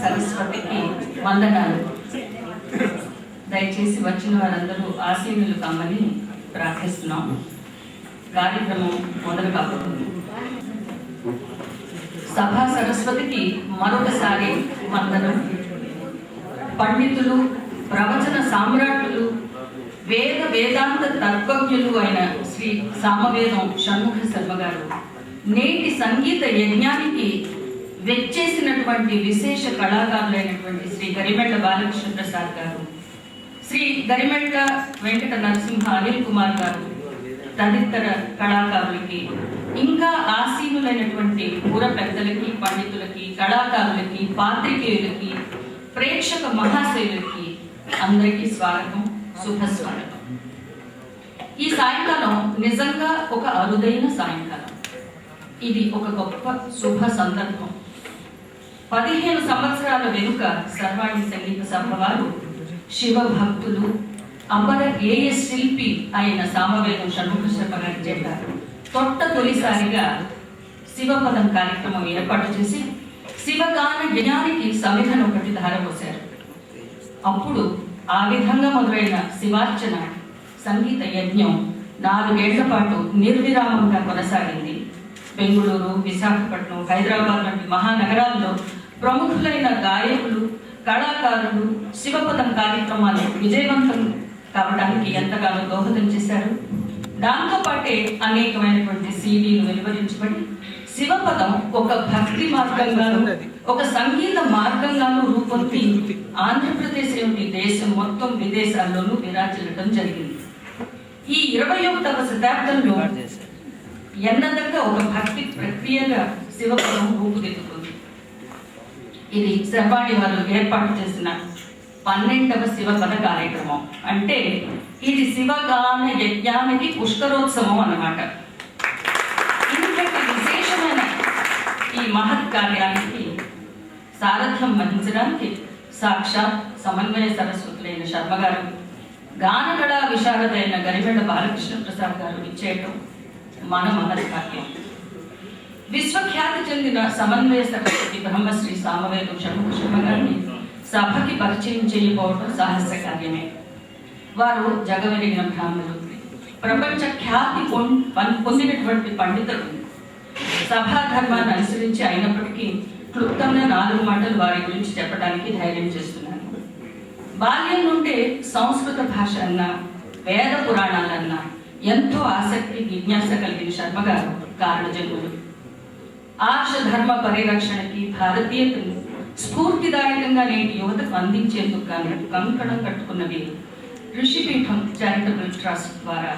సరస్వతికి వందనాలు. దయచేసి వచ్చిన వారందరూ ఆశీనులు కమ్మని ప్రార్థిస్తున్నాం. కార్యక్రమం మొదలు కాబోతుంది. సభా సరస్వతికి మరొకసారి వందనం. పండితులు, ప్రవచన సామ్రాట్లు, వేదాంత తత్వజ్ఞులు అయిన శ్రీ సామవేదం షణ్ముఖ శర్మ గారు నేటి సంగీత యజ్ఞానికి వెచ్చేసినటువంటి విశేష కళాకారులైనటువంటి శ్రీ గరిమెళ్ల బాలకృష్ణ ప్రసాద్ గారు, శ్రీ గరిమెళ్ల వెంకట నరసింహ అనిల్ కుమార్ గారు తదితర కళాకారులకి, ఇంకా ఆసీనులైనటువంటి పూర పెద్దలకి, పండితులకి, కళాకారులకి, పాత్రికేయులకి, ప్రేక్షక మహాశైలులకి అందరికీ స్వాగతం, శుభస్వాగతం. ఈ సాయంకాలం నిజంగా ఒక అరుదైన సాయంకాలం. ఇది ఒక గొప్ప శుభ సందర్భం. 15 సంవత్సరాల వెనుక సర్వాణి సంగీత సభ వారు శివ భక్తులు, అమర గేయ శిల్పి అయిన సామవేదం షణ్ముఖ శర్మ గారి చేత తొలిసారిగా శివపదం కార్యక్రమం ఏర్పాటు చేసి శివగాన యజ్ఞానికి సమిధను ఒకటి ధారపోశారు. అప్పుడు ఆ విధంగా మొదలైన శివార్చన సంగీత యజ్ఞం 4 ఏళ్ల పాటు నిర్విరామంగా కొనసాగింది. బెంగుళూరు, విశాఖపట్నం, హైదరాబాద్ వంటి మహానగరాల్లో ప్రముఖులైన గాయకులు, కళాకారులు శివపదం కార్యక్రమాలు విజయవంతం కావడానికి ఎంతగానో దోహదం చేశారు. దాంతో పాటే అనేకమైనటువంటి సీడీలు వెలువరించబడి శివపదం ఒక భక్తి మార్గంగాను, ఒక సంగీత మార్గంగాను రూపొంది ఆంధ్రప్రదేశ్ వంటి దేశం మొత్తం విదేశాల్లోనూ విరాజిల్లడం జరిగింది. ఈ 21వ శతాబ్దంలో ఎన్నదంగా ఒక భక్తి ప్రక్రియగా శివపదం రూపుదిద్దుకుంది. ఇది సర్వాణి వారు ఏర్పాటు చేసిన 12వ శివపద కార్యక్రమం. అంటే ఇది శివగాన యజ్ఞానికి పుష్కరోత్సవం అన్నమాట. ఇంతటి విశేషమైన ఈ మహత్ కార్యానికి సారథ్యం వహించడానికి సాక్షాత్ సమన్వయ సరస్వతులైన శర్మ గారు, గానకళా విశారదైన గరిమెళ్ల బాలకృష్ణ ప్రసాద్ గారు ఇచ్చేయటం మన మహత్ కార్యం. విశ్వఖ్యాతి చెందిన సమన్వయ సరస్వతి బ్రహ్మశ్రీ సామవేదం షణ్ముఖ శర్మ గారిని సభకి పరిచయం చేయకపోవడం సాహస కార్యమే. వారు జగమెరిగిన బ్రాహ్మణులు, ప్రపంచ ఖ్యాతి పొందినటువంటి పండితులు. సభా ధర్మాన్ని అనుసరించి అయినప్పటికీ క్లుప్తంగా 4 మాటలు వారి గురించి చెప్పడానికి ధైర్యం చేస్తున్నాను. బాల్యం నుండే సంస్కృత భాష అన్నా, వేద పురాణాలన్నా ఎంతో ఆసక్తి, జిజ్ఞాస కలిగిన శర్మ గారు కారణజన్ములు. ఆర్ష ధర్మ పరిరక్షణకి, భారతీయతను స్ఫూర్తిదాయకంగా నేటి యువతకు అందించేందుకు గాను కంకణం కట్టుకున్న వీరు ఋషిపీఠం చారిటబుల్ ట్రస్ట్ ద్వారా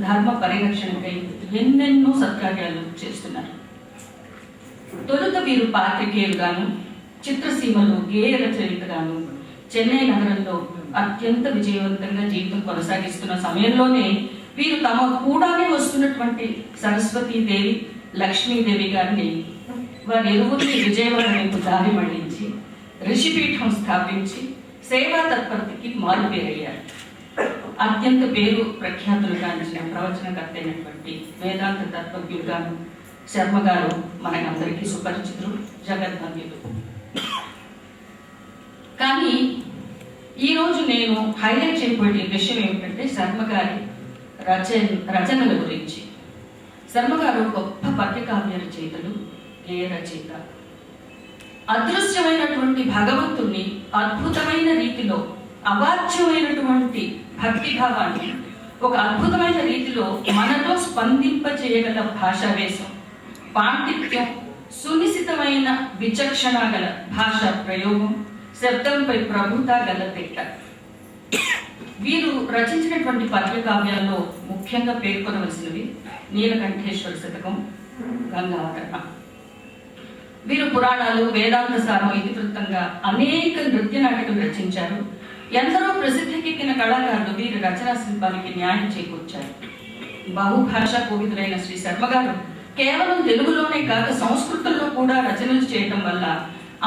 ధర్మ పరిరక్షణకై ఎన్నెన్నో సత్కార్యాలు చేస్తున్నారు. తొలుత వీరు పాత్రికేయులుగాను, చిత్రసీమలో గేయ రచయితగాను చెన్నై నగరంలో అత్యంత విజయవంతంగా జీవితం కొనసాగిస్తున్న సమయంలోనే వీరు తమ కూడానే వస్తున్నటువంటి సరస్వతీదేవి, లక్ష్మీదేవి గారిని వారి ఇరువురిని విజయవాడ వైపు దారి మళ్లించి ఋషిపీఠం స్థాపించి సేవా తత్పరతకి మారుపేరయ్యారు. అత్యంత పేరు ప్రఖ్యాతులు గాంచిన ప్రవచనకర్త అయినటువంటి వేదాంత తత్వజ్ఞులుగాను శర్మ గారు మనకందరికీ సుపరిచితులు, జగద్భంగ్యులు. కానీ ఈరోజు నేను హైలైట్ చేయబోయే విషయం ఏమిటంటే శర్మ గారి రచనల గురించి. శర్మ గారు గొప్ప పద్యకావ్య రచయితలు, గేయ రచయిత. అదృశ్యమైనటువంటి భగవంతుణ్ణి అద్భుతమైన రీతిలో, అవాచ్యమైనటువంటి భక్తిభావాన్ని ఒక అద్భుతమైన రీతిలో మనలో స్పందింపచేయగల భాషావేశం, పాండిత్యం, సునిశితమైన విచక్షణ గల భాషా ప్రయోగం, శబ్దంపై ప్రభుత గల తిట్ట. వీరు రచించినటువంటి పద్యకావ్యాల్లో ముఖ్యంగా పేర్కొనవలసినవి నీలకంఠేశ్వర శతకం, గంగావతరణ. వీరు పురాణాలు, వేదాంత సారం, ఇతివృత్తంగా అనేక నృత్య నాటకాలు రచించారు. ఎందరో ప్రసిద్ధికెక్కిన కళాకారులు వీరి రచనా శిల్పానికి న్యాయం చేకూర్చారు. బహుభాషా కోవిదులైన శ్రీ శర్మ గారు కేవలం తెలుగులోనే కాక సంస్కృతంలో కూడా రచనలు చేయటం వల్ల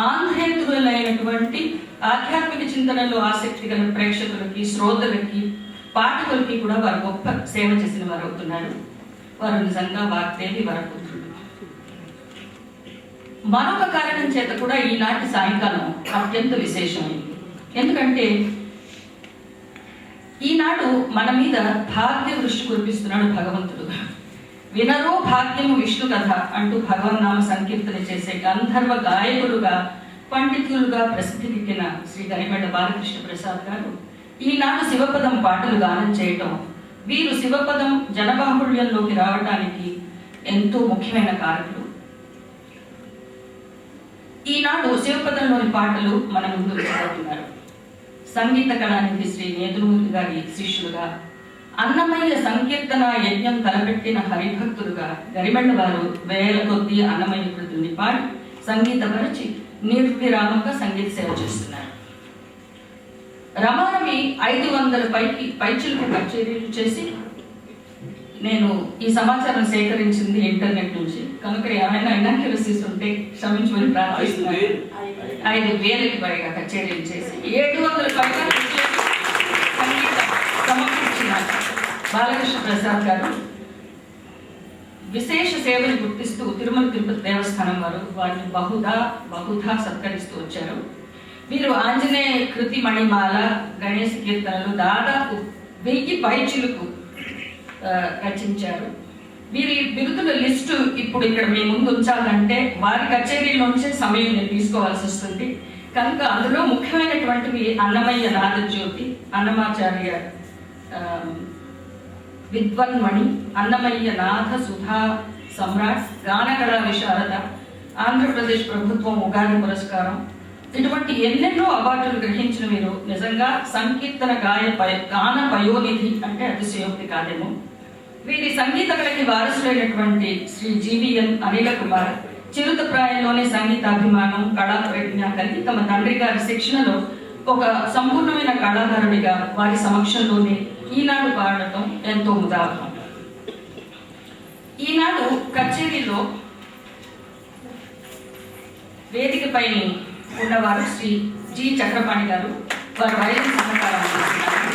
ఆంధ్రేతులైనటువంటి ఆధ్యాత్మిక చింతనలో ఆసక్తి గల ప్రేక్షకులకి, శ్రోతలకి, పాఠకులకి కూడా వారు గొప్ప సేవ చేసిన వారు అవుతున్నారు. వారు నిజంగా వాగ్దేవి వరపుత్రుడు. మరొక కారణం చేత కూడా ఈనాటి సాయంకాలం అత్యంత విశేషమైంది. ఎందుకంటే ఈనాడు మన మీద భాగ్య వృష్టి కురిపిస్తున్నాడు భగవంతుడు. వినరో భాగ్యము విష్ణు కథ అంటూ భగవన్నామ సంకీర్తన చేసే గంధర్వ గాయకులుగా, పండితులుగా ప్రసిద్ధికెక్కిన శ్రీ గరిమెళ్ళ బాలకృష్ణ ప్రసాద్ గారు ఈనాడు శివపదం పాటలు గానం చేయటం, వీరు శివపదం జనబాహుళ్యంలోకి రావటానికి ఎంతో ముఖ్యమైన కారకులు. ఈనాడు శివపదంలోని పాటలు మన ముందు చదువుతున్నారు. సంగీత కళానిధి శ్రీ నేదురుమూర్తి గారి శిష్యులుగా, అన్నమయ్య సంకీర్తన యజ్ఞం తలపెట్టిన హరిభక్తులుగా గరిమెళ్ళ వారు వేల కొద్ది అన్నమయ్య కృతుల్ని పాడి సంగీతపరిచి నిర్విరామంగా సంగీత సేవ చేస్తున్నారు. రమారమి 500 పైచిలకు కచేరీలు చేసి, నేను ఈ సమాచారం సేకరించింది ఇంటర్నెట్ నుంచి, కనుక ఏమైనా ఇనాక్యురసీస్ ఉంటే క్షమించమని ప్రార్థిస్తున్నాను. 5,000కి పైగా కచేరీలు చేసి 700 పైగా సంగీతం సమర్పించిన బాలకృష్ణ ప్రసాద్ గారు విశేష సేవలు గుర్తిస్తూ తిరుమల తిరుపతి దేవస్థానం వారు వారిని బహుధా సత్కరిస్తూ వచ్చారు. వీరు ఆంజనేయ కృతి మణిమాల, గణేశ కీర్తనలు దాదాపు 1000 పైచిలకు రచించారు. వీరి బిరుదుల లిస్టు ఇప్పుడు ఇక్కడ మీ ముందు ఉంచాలంటే వారి కచేరీలోంచే సమయం నేను తీసుకోవాల్సి వస్తుంది. కనుక అందులో ముఖ్యమైనటువంటివి అన్నమయ్య నాదజ్యోతి, అన్నమాచార్య విద్వన్మణి, అన్నమయ్య నాథ సుధా సమ్రాట్, గానకళా విశారద, ఆంధ్రప్రదేశ్ ప్రభుత్వం ఉగాది పురస్కారం, ఇటువంటి ఎన్నెన్నో అవార్డులు గ్రహించిన వీరు నిజంగా సంకీర్తన గాన పయోనిధి అంటే అతిశయోక్తి కాదేమో. వీరి సంగీత కళకి వారసులైనటువంటి శ్రీ జీవీఎన్ అనిల కుమార్ చిరుత ప్రాయంలోనే సంగీతాభిమానం, కళా ప్రజ్ఞ కలిగి తమ తండ్రి గారి శిక్షణలో ఒక సంపూర్ణమైన కళాకారుడిగా వారి సమక్షంలోనే ఈనాడు పాడటం ఎంతో ఉదాహరణ. ఈనాడు కచేరీలో వేదికపై ఉన్నవారు శ్రీ జి చక్రపాణి గారు, వారు వైద్య సహకారం అందిస్తున్నారు.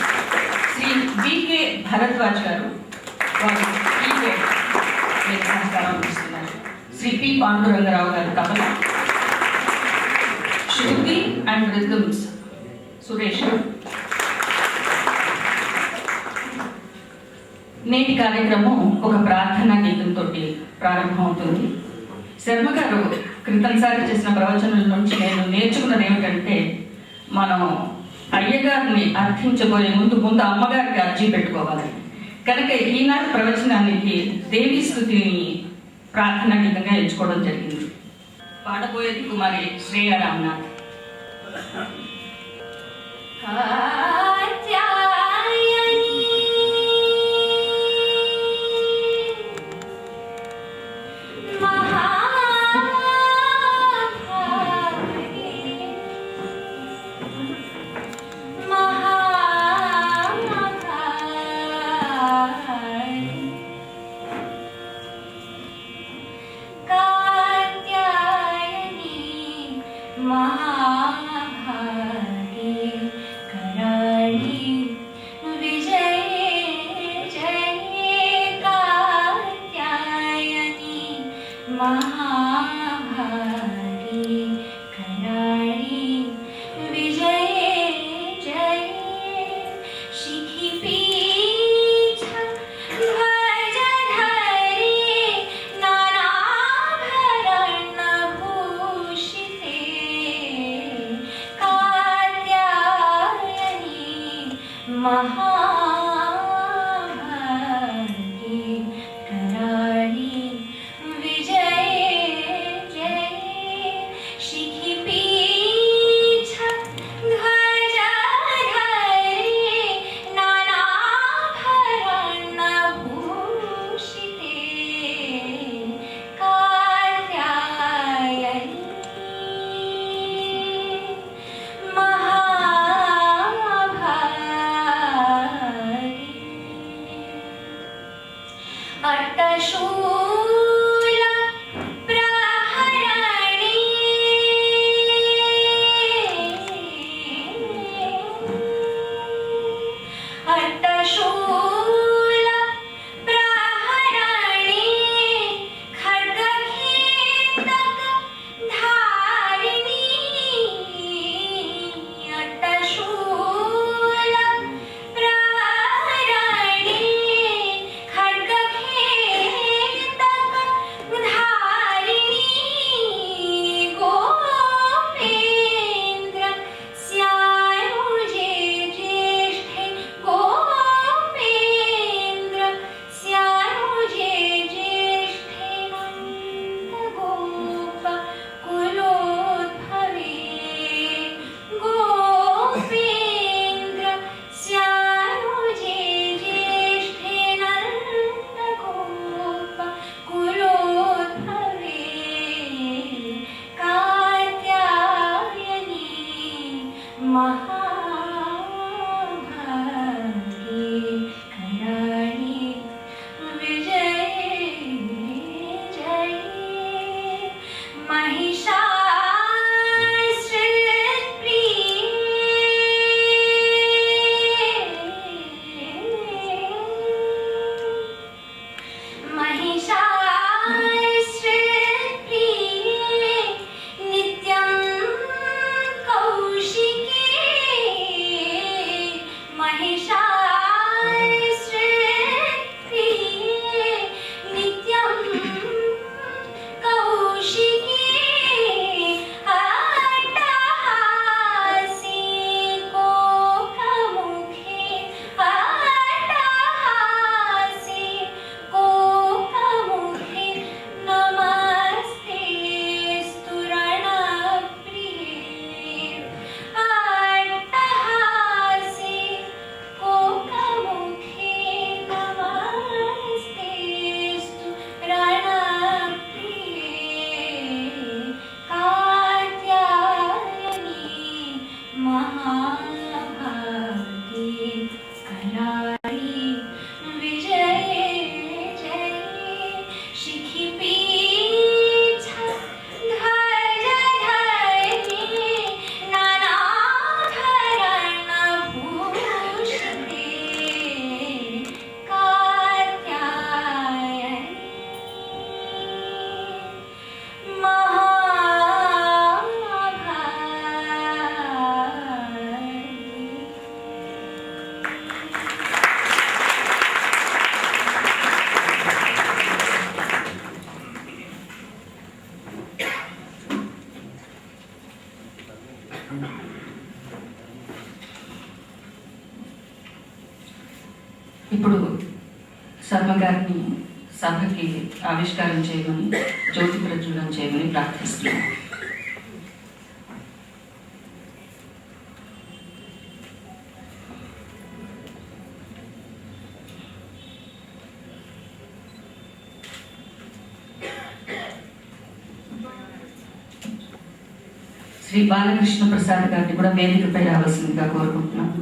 శ్రీ బికే భరద్వాజ్ గారు, వారు కీబోర్డ్ సహకారం అందిస్తున్నారు. శ్రీ పి పాండురంగరావు గారు తబలా, శృతి అండ్ రిథమ్స్ సురేష్. నేటి కార్యక్రమం ఒక ప్రార్థనా గీతంతో ప్రారంభమవుతుంది. శర్మ గారు క్రితంసారి చేసిన ప్రవచనాల నుంచి నేను నేర్చుకున్నది ఏమిటంటే, మనం అయ్యగారిని అర్థించబోయే ముందు అమ్మగారికి అర్జీ పెట్టుకోవాలి. కనుక ఈనాటి ప్రవచనానికి దేవీ స్తుతిని ప్రార్థనా గీతంగా ఎంచుకోవడం జరిగింది. పాడబోయేది కుమారి శ్రేయ రామ్నాథ్. ఇప్పుడు శర్మ గారిని సభకి ఆవిష్కారం చేయమని, జ్యోతి ప్రజ్వలనం చేయమని ప్రార్థిస్తున్నాను. శ్రీ బాలకృష్ణ ప్రసాద్ గారిని కూడా వేదికపై రావాల్సిందిగా కోరుకుంటున్నాను.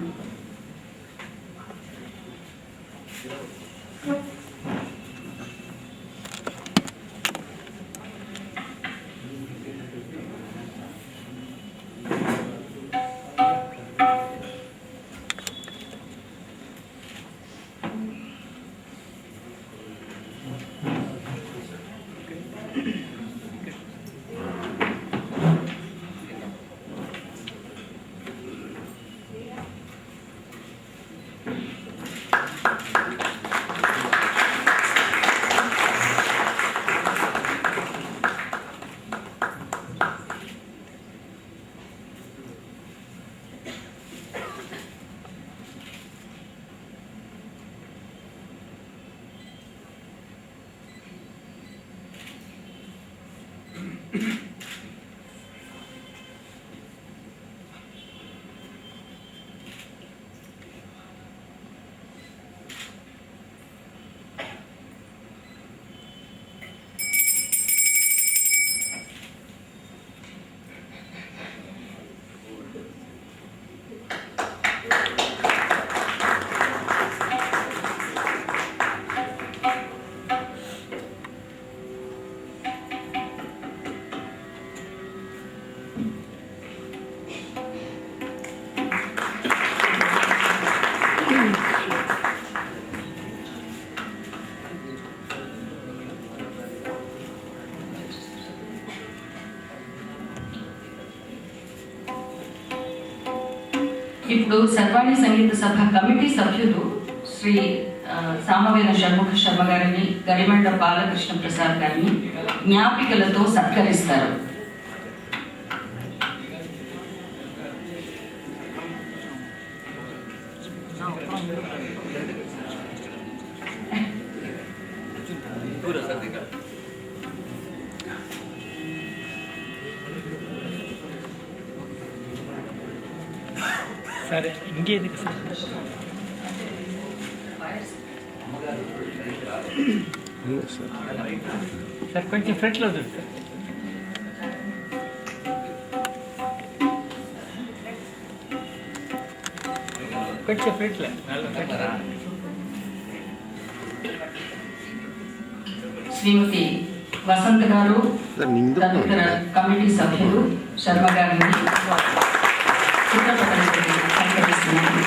ఇప్పుడు సర్వాణి సంగీత సభ కమిటీ సభ్యులు శ్రీ సామవేద షణ్ముఖ శర్మ గారిని, గరిమండ బాలకృష్ణ ప్రసాద్ గారిని జ్ఞాపికలతో సత్కరిస్తారు. సరే ఇంకేది సార్ కొంచెం ఫ్రంట్లో చూడు సార్. కొంచెం ఫ్రెండ్లే శ్రీమతి వసంత్ గారు తదితర కమిటీ సభ్యులు శర్మ గారిని చిత్రపటానికి సత్కరిస్తున్నాను.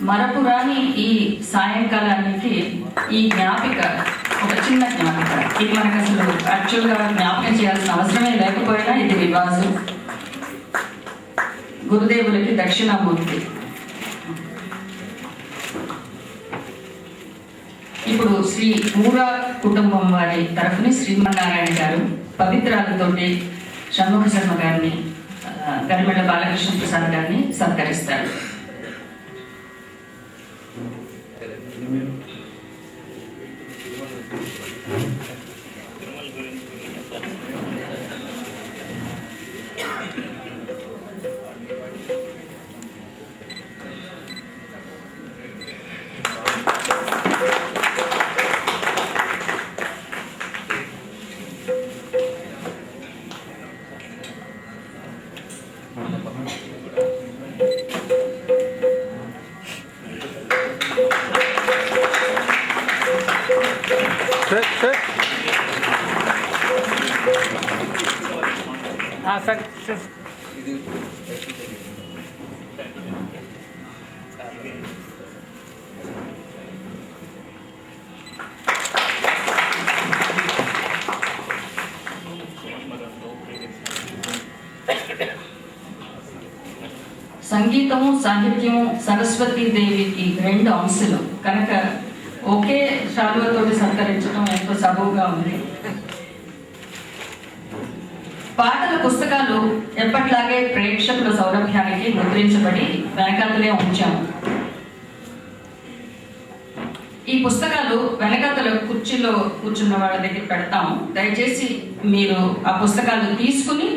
మరపురాని ఈ సాయంకాలానికి ఈ జ్ఞాపిక ఒక చిన్న జ్ఞాపిక. ఇది మనకు అసలు యాక్చువల్గా జ్ఞాపకం చేయాల్సిన అవసరమే లేకపోయినా ఇది వివాసు గురుదేవులకి దక్షిణామూర్తి. ఇప్పుడు శ్రీ ఊరా కుటుంబం వారి తరఫుని శ్రీమన్నారాయణ గారు పవిత్రాలతోటి షణ్ముఖ శర్మ గారిని గరిమెళ్ళ బాలకృష్ణ ప్రసాద్ గారిని సత్కరిస్తారు. సక్సెస్ సంగీతము సాహిత్యము సరస్వతీదేవికి రెండు అంశాలు కనుక ఒకే శాలువతోటి సత్కరించడం ఎంతో సబబుగా ఉంది. పాటల పుస్తకాలు ఎప్పట్లాగే ప్రేక్షకుల సౌలభ్యానికి ముద్రించబడి వెనకాతలే ఉంచాము. ఈ పుస్తకాలు వెనకాతల కుర్చీలో కూర్చున్న వాళ్ళ దగ్గర పెడతాము. దయచేసి మీరు ఆ పుస్తకాలు తీసుకుని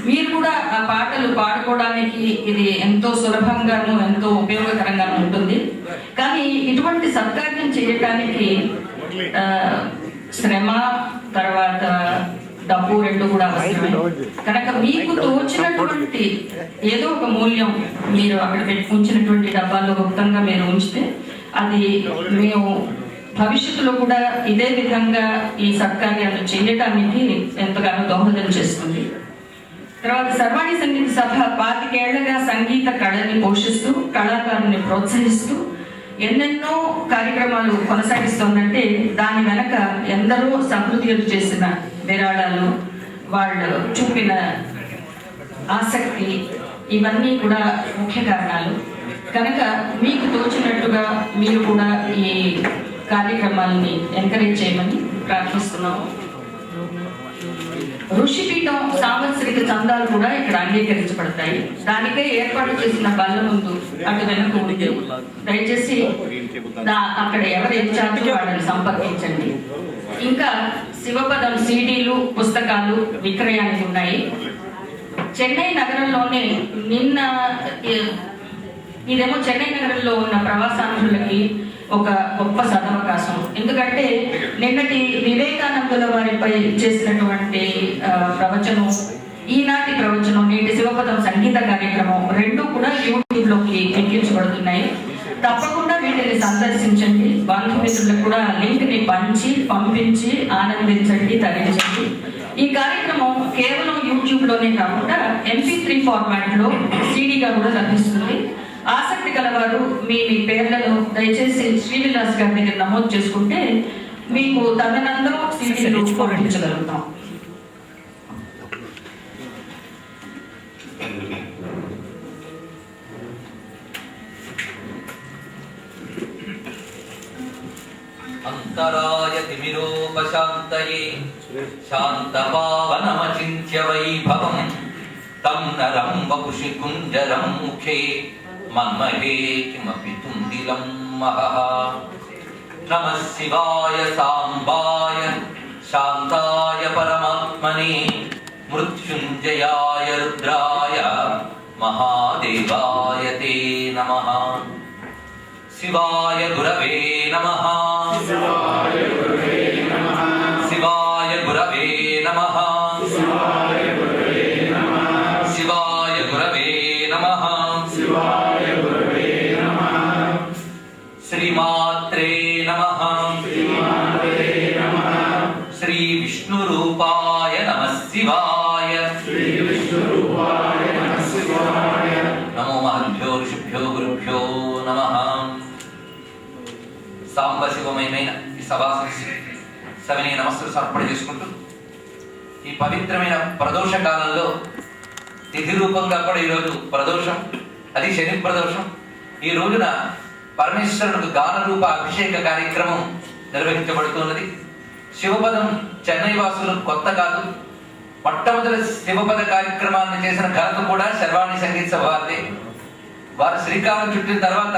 మీరు కూడా ఆ పాటలు పాడుకోవడానికి ఇది ఎంతో సులభంగాను ఎంతో ఉపయోగకరంగాను ఉంటుంది. కానీ ఇటువంటి సత్కార్యం చేయటానికి శ్రమ తర్వాత డబ్బు రెండు కూడా అవసరమే. కనుక మీకు తోచినటువంటి ఏదో ఒక మూల్యం మీరు అక్కడ ఉంచినటువంటి డబ్బాల్లో గుప్తంగా మీరు ఉంచితే అది మేము భవిష్యత్తులో కూడా ఇదే విధంగా ఈ సత్కార్యాలు చేయడానికి ఎంతగానో దోహదం చేస్తుంది. తర్వాత సర్వాణి సంగీత సభ 25 ఏళ్లుగా సంగీత కళని పోషిస్తూ కళాకారుని ప్రోత్సహిస్తూ ఎన్నెన్నో కార్యక్రమాలు కొనసాగిస్తోందంటే దాని వెనక ఎందరో సహృదయులు చేసిన విరాళాలు, వాళ్ళు చూపిన ఆసక్తి ఇవన్నీ కూడా ముఖ్య కారణాలు. కనుక మీకు తోచినట్టుగా మీరు కూడా ఈ కార్యక్రమాలని ఎంకరేజ్ చేయమని ప్రార్థిస్తున్నాము. ఋషిపీఠం సాంవత్సరిక చందాలు కూడా ఇక్కడ అంగీకరించబడతాయి. దానికై ఏర్పాటు చేసిన బల్ల ముందు అటు వెనక ఉంది. దయచేసి అక్కడ ఎవరు ఇన్ఛార్జ్ వాళ్ళని సంపర్కించండి. ఇంకా శివపదం సీడీలు పుస్తకాలు విక్రయానికి ఉన్నాయి. చెన్నై నగరంలోనే నిన్న ఇదేమో చెన్నై నగరంలో ఉన్న ప్రవాసాంధ్రులకి ఒక గొప్ప సదవకాశం. ఎందుకంటే నిన్నటి వివేకానందుల వారిపై చేసినటువంటి ప్రవచనం, ఈనాటి ప్రవచనం, నేటి శివపదం సంగీత కార్యక్రమం రెండు కూడా యూట్యూబ్ లోకి ఎక్కించబడుతున్నాయి. తప్పకుండా వీటిని సందర్శించండి. బంధుమిత్రులకు కూడా లింక్ ని పంపించి ఆనందించండి, తరించండి. ఈ కార్యక్రమం కేవలం యూట్యూబ్ లోనే కాకుండా MP3 ఫార్మాట్ లో సీడీగా కూడా లభిస్తుంది. ఆసక్తి గలవారు మీ పేర్లను దయచేసి శ్రీనివాస్ గారి దగ్గర నమోదు చేసుకుంటే మీకు తదనంతరం సీడీలు పంపించగలుగుతాం. అంతరాయ తిమిరోపశాంతయే శాంతపావనమచింత్య వైభవం తం నరం వపుషి కుంజరం ముఖే మన్మహే కిమపి తుందిలం మహః. నమః శివాయ సాంబాయ శాంతాయ పరమాత్మనే మృత్యుంజయాయ రుద్రాయ మహాదేవాయ తే నమః. శివాయ గురవే నమః. శివాయ గురవే నమః. శివాయ గురవే నమః. శివాయ గురవే నమః. శివాయ గురవే నమః. శివాయ గురవే నమః. శ్రీమాత్రే నమః. శ్రీమాత్రే నమః. శ్రీ విష్ణు రూపాయ నమః శివాయ. శ్రీ విష్ణు రూపాయ నమః శివాయ. నమో మహద్భ్యో ఋషిభ్యో గురుభ్యో నమః. సాంబ శివమయమైన ఈ సవినయ నమస్సులు సమర్పణ చేసుకుంటూ ఈ పవిత్రమైన ప్రదోష కాలంలో తిథి రూపంగా కూడా ఈరోజు ప్రదోషం, అది శని ప్రదోషం. ఈ రోజున పరమేశ్వరునికి గాన రూప అభిషేక కార్యక్రమం నిర్వహించబడుతున్నది. శివపదం చెన్నై వాసులు కొత్త కాదు. మొట్టమొదటి శివపద కార్యక్రమాన్ని చేసిన ఘనత కూడా శర్వాణి సంగీత సభ వారిదే. వారు శ్రీకారం చుట్టిన తర్వాత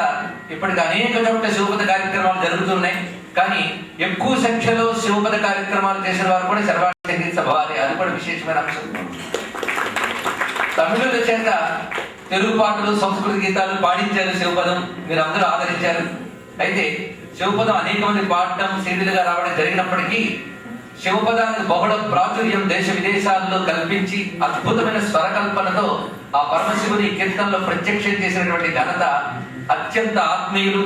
ఇప్పటికి అనేక చోట్ల శివపద కార్యక్రమాలు జరుగుతున్నాయి. కానీ ఎక్కువ సంఖ్యలో శివపద కార్యక్రమాలు చేసిన వారు కూడా శర్వాణి సంగీత సభ వారే. అది కూడా విశేషమైన అంశం. తమిళుల చేత తెలుగు పాటలు, సంస్కృత గీతాలు పాడించారు. శివపదం మీరు అందరూ ఆదరించారు. అయితే శివపదం అనేక మంది పాడటం, సీరియల్గా రావడం జరిగినప్పటికీ శివపదానికి బహుళ ప్రాచుర్యం దేశ విదేశాల్లో కల్పించి అద్భుతమైన స్వరకల్పనతో ఆ పరమశివుని కీర్తనలో ప్రత్యక్షం చేసినటువంటి ఘనత అత్యంత ఆత్మీయులు,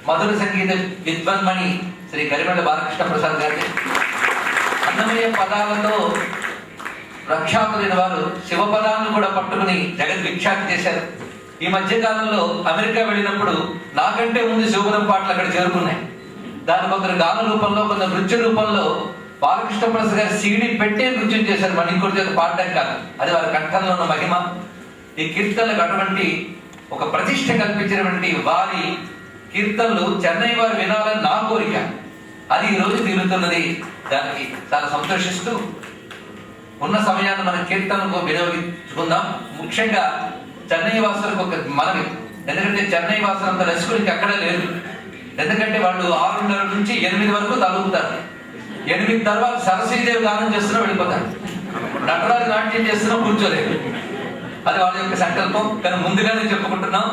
మధుర సంగీత విద్వన్మణి శ్రీ గరిమెళ్ళ బాలకృష్ణ ప్రసాద్ గారి. అన్నమయ్య పదాలతో ప్రఖ్యాతులైన వారు శివపదాలను కూడా పట్టుకుని జగద్విఖ్యాతి చేశారు. ఈ మధ్య కాలంలో అమెరికా వెళ్ళినప్పుడు నాకంటే ముందు శివపదం పాటలు అక్కడ చేరుకున్నాయి. దాని కొందరు గాన రూపంలో, కొందరు నృత్య రూపంలో బాలకృష్ణ ప్రసాద్ గారు సీడీ పెట్టే నృత్యం చేశారు. మన ఇంకోటి చేత పాడడం కాదు, అది వారి కంఠంలో ఉన్న మహిమ. ఈ కీర్తనలకు అటువంటి ఒక ప్రతిష్ట కల్పించినటువంటి వారి కీర్తనలు చెన్నై వారు వినాలని నా కోరిక. అది ఈ రోజు తీరుతున్నది. దానికి చాలా సంతోషిస్తూ ఉన్న సమయాన్ని మన కీర్తనకు వినియోగించుకుందాం. ముఖ్యంగా చెన్నై వాసులకు ఒక మనవి. ఎందుకంటే చెన్నై వాసులు అంత రసికులకి అక్కడ లేదు. ఎందుకంటే వాళ్ళు 6:30 నుంచి 8 వరకు తలుపుతారు. 8 తర్వాత సరస్వతీదేవి గానం చేస్తున్నా వెళ్ళిపోతారు. నటరాజు నాట్యం చేస్తున్నా కూర్చోలేదు. అది వాళ్ళ యొక్క సంకల్పం. కానీ ముందుగానే చెప్పుకుంటున్నాం,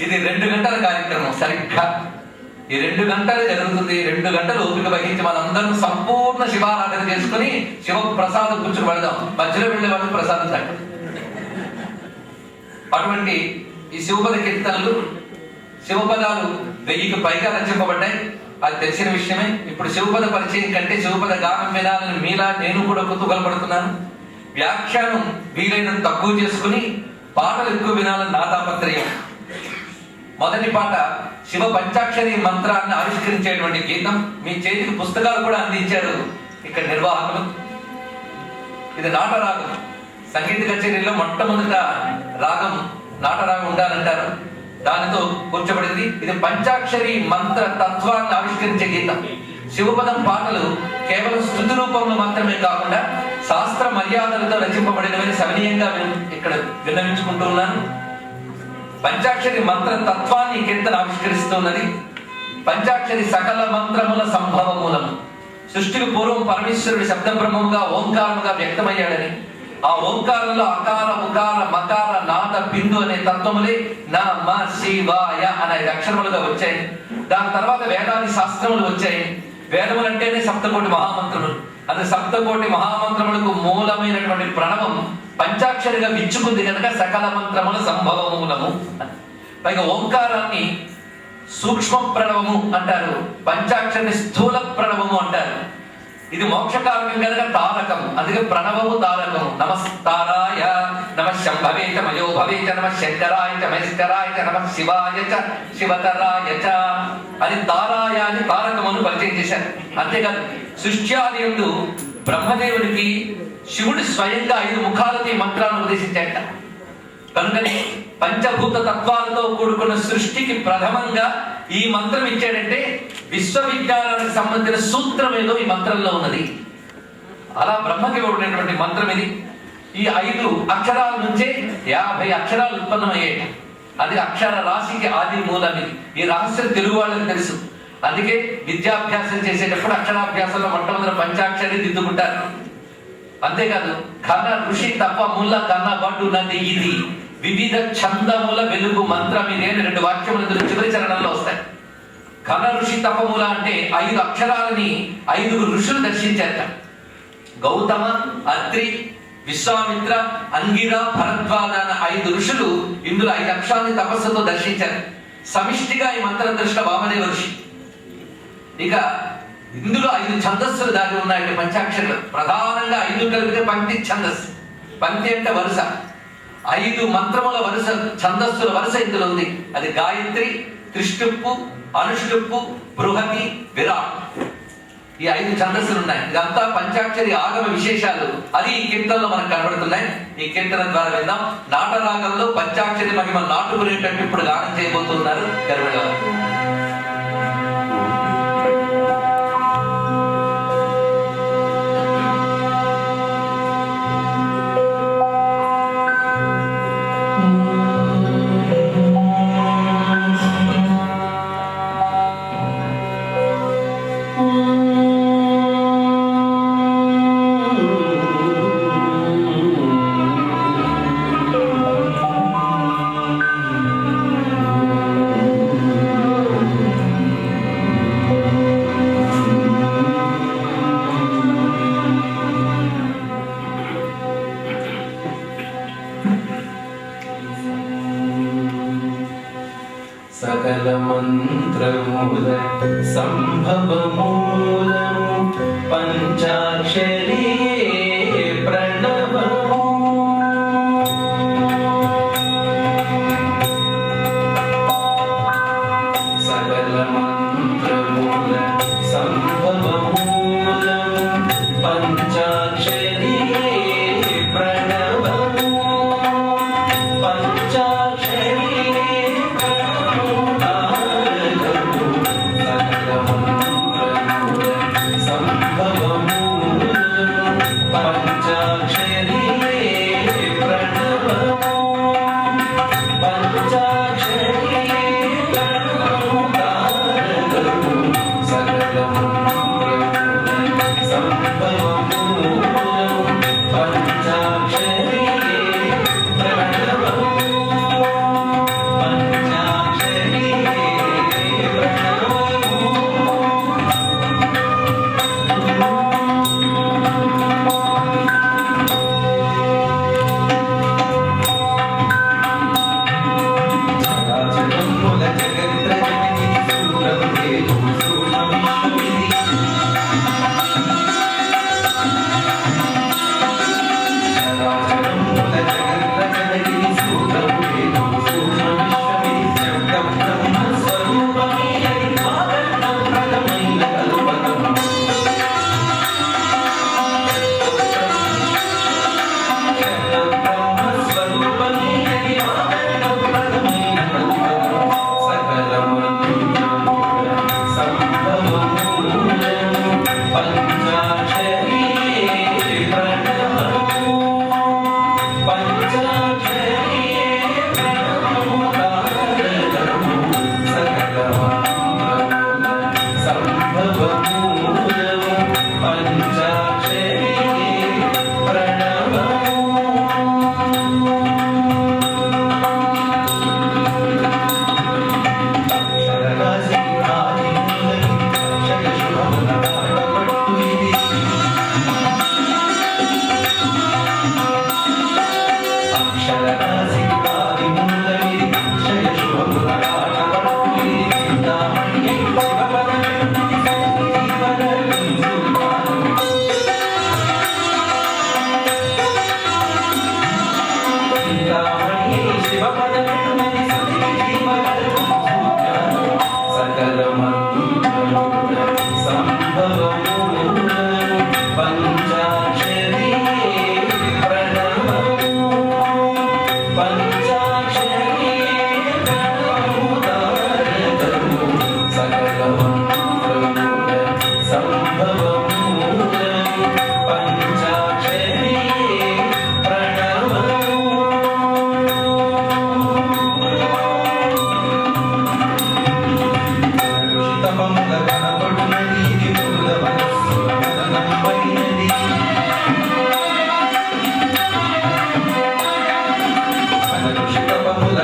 ఇది 2 గంటల కార్యక్రమం. సరిగ్గా ఈ 2 గంటలు జరుగుతుంది. 2 గంటలు ఓపిక వహించి మనందరం సంపూర్ణ శివారాధన చేసుకుని శివ ప్రసాదం కూర్చుని పెడదాం. మధ్యలో వెళ్ళే వాళ్ళు ప్రసాదం తగ్గదు. అటువంటి ఈ శివపద కీర్తనలు, శివపదాలు 1000కి పైగా రచింపబడ్డాయి. అది తెలిసిన విషయమే. ఇప్పుడు శివపద పరిచయం కంటే శివపద గానం వినాలని మీలా నేను కూడా కుతూహలపడుతున్నాను. వ్యాఖ్యానం వీలైనంత తక్కువ చేసుకుని పాటలు ఎక్కువ వినాలని నా తాపత్రయం. మొదటి పాట శివ పంచాక్షరి మంత్రాన్ని ఆవిష్కరించేటువంటి గీతం. మీ చేతికి పుస్తకాలు కూడా అందించారు ఇక్కడ నిర్వాహకులు. ఇది నాటరాగం. సంగీత కచేరీలో మొట్టమొదట రాగం నాటరాగం ఉండాలంటారు. దానితో కూర్చోబడింది. ఇది పంచాక్షరి మంత్ర తత్వాన్ని ఆవిష్కరించే గీతం. శివపదం పాటలు కేవలం స్తుతి రూపంలో మాత్రమే కాకుండా శాస్త్ర మర్యాదలతో రచింపబడినవని సవినీయంగా ఇక్కడ విన్నవించుకుంటూ ఉన్నాను. పంచాక్షరి మంత్ర తత్వాన్ని కీర్తన ఆవిష్కరిస్తున్నది. పంచాక్షరి సకల మంత్రముల సంభవ మూలము. సృష్టికి పూర్వం పరమేశ్వరుడు శబ్ద బ్రహ్మముగా ఓంకారముగా వ్యక్తమయ్యాడని, ఆ ఓంకారంలో అకార, ఉకార, మకార, నాద, బిందు అనే తత్వములే నమ శివాయ అనే అక్షరములుగా వచ్చాయి. దాని తర్వాత వేదాది శాస్త్రములు వచ్చాయి. వేదములు అంటేనే సప్తకోటి మహామంత్రములు. అది సప్తకోటి మహామంత్రములకు మూలమైనటువంటి ప్రణవం పంచాక్షరిగా విచ్చుకుంది కనుక సకల మంత్రముల సంభవ మూలము. పైగా ఓంకారాన్ని సూక్ష్మ ప్రణవము అంటారు, పంచాక్షరిని స్థూల ప్రణవము అంటారు. ఇది మోక్షకారకం కనుక తారకం, అందుకే ప్రణవము తారకము. నమస్తారాయ నమ శంభవే చ మయో భవే చ నమ శంకరాయ చ మహేశ్వరాయ చ నమ శివాయ చ శివతరాయ చ అని తారాయ అని తారకమును పరిచయం చేశారు. అంతేకాదు సృష్ట్యాది యందు బ్రహ్మదేవునికి శివుడు స్వయంగా 5 ముఖాలతో ఈ మంత్రాలను ఉపదేశించాట. కనుకనే పంచభూత తత్వాలతో కూడుకున్న సృష్టికి ప్రథమంగా ఈ మంత్రం ఇచ్చాడంటే విశ్వవిజ్ఞానానికి సంబంధించిన సూత్రం ఏదో ఈ మంత్రంలో ఉన్నది. అలా బ్రహ్మకి ఉండేటువంటి మంత్రం ఇది. ఈ 5 అక్షరాల నుంచే 50 అక్షరాలు ఉత్పన్నమయ్యాయి. అది అక్షర రాశికి ఆది మూలం. ఇది ఈ రహస్యం తెలుగు వాళ్ళకి తెలుసు. అందుకే విద్యాభ్యాసం చేసేటప్పుడు అక్షరాభ్యాసంలో మొట్టమొదటి పంచాక్షరి దిద్దుకుంటారు. అంతేకాదు ఘన ఋషి తప్ప ముల్ల కన్న బడ్డు నది ఇది వివిధ ఛందముల వెలుగు మంత్రం ఇది అని 2 వాక్యములు చివరి చరణంలో వస్తాయి. ఘన ఋషి తపముల అంటే 5 అక్షరాలని 5 ఋషులు దర్శించారట. గౌతమ, అత్రి, విశ్వామిత్ర, అంగిర, భరద్వాజ అన్న 5 ఋషులు ఇందులో 5 అక్షరాలని తపస్సుతో దర్శించారు. సమిష్టిగా ఈ మంత్ర దృష్ట వామదేవ ఋషి. ఇక ఇందులో 5 ఛందస్సులు దాగి ఉన్నాయి. పంచాక్షరులు ప్రధానంగా 5 కలిపితే పంక్తి ఛందస్సు. పంక్తి అంటే వరుస. 5 మంత్రముల వరుస, ఛందస్సుల వరుస ఇందులో ఉంది. అది గాయత్రి, త్రిష్టుప్పు, అనుష్టుప్పు, బృహతి, విరాట్. ఈ 5 ఛందస్సులు ఉన్నాయి. ఇదంతా పంచాక్షరి ఆగమ విశేషాలు. అది ఈ కీర్తనలో మనకు కనబడుతున్నాయి. ఈ కీర్తన ద్వారా విందాం. నాటరాగంలో పంచాక్షరి మహిమ నాటుకునేటట్టు ఇప్పుడు గానం చేయబోతున్నారు గర్భిణి వారు. సకల మంత్రమూల సంభవమూలము పంచాక్షరీ ప్రణవము. సకల మంత్రమూల సంభవమూలము పంచాక్షరీ ప్రణవము. పంచాక్షరీ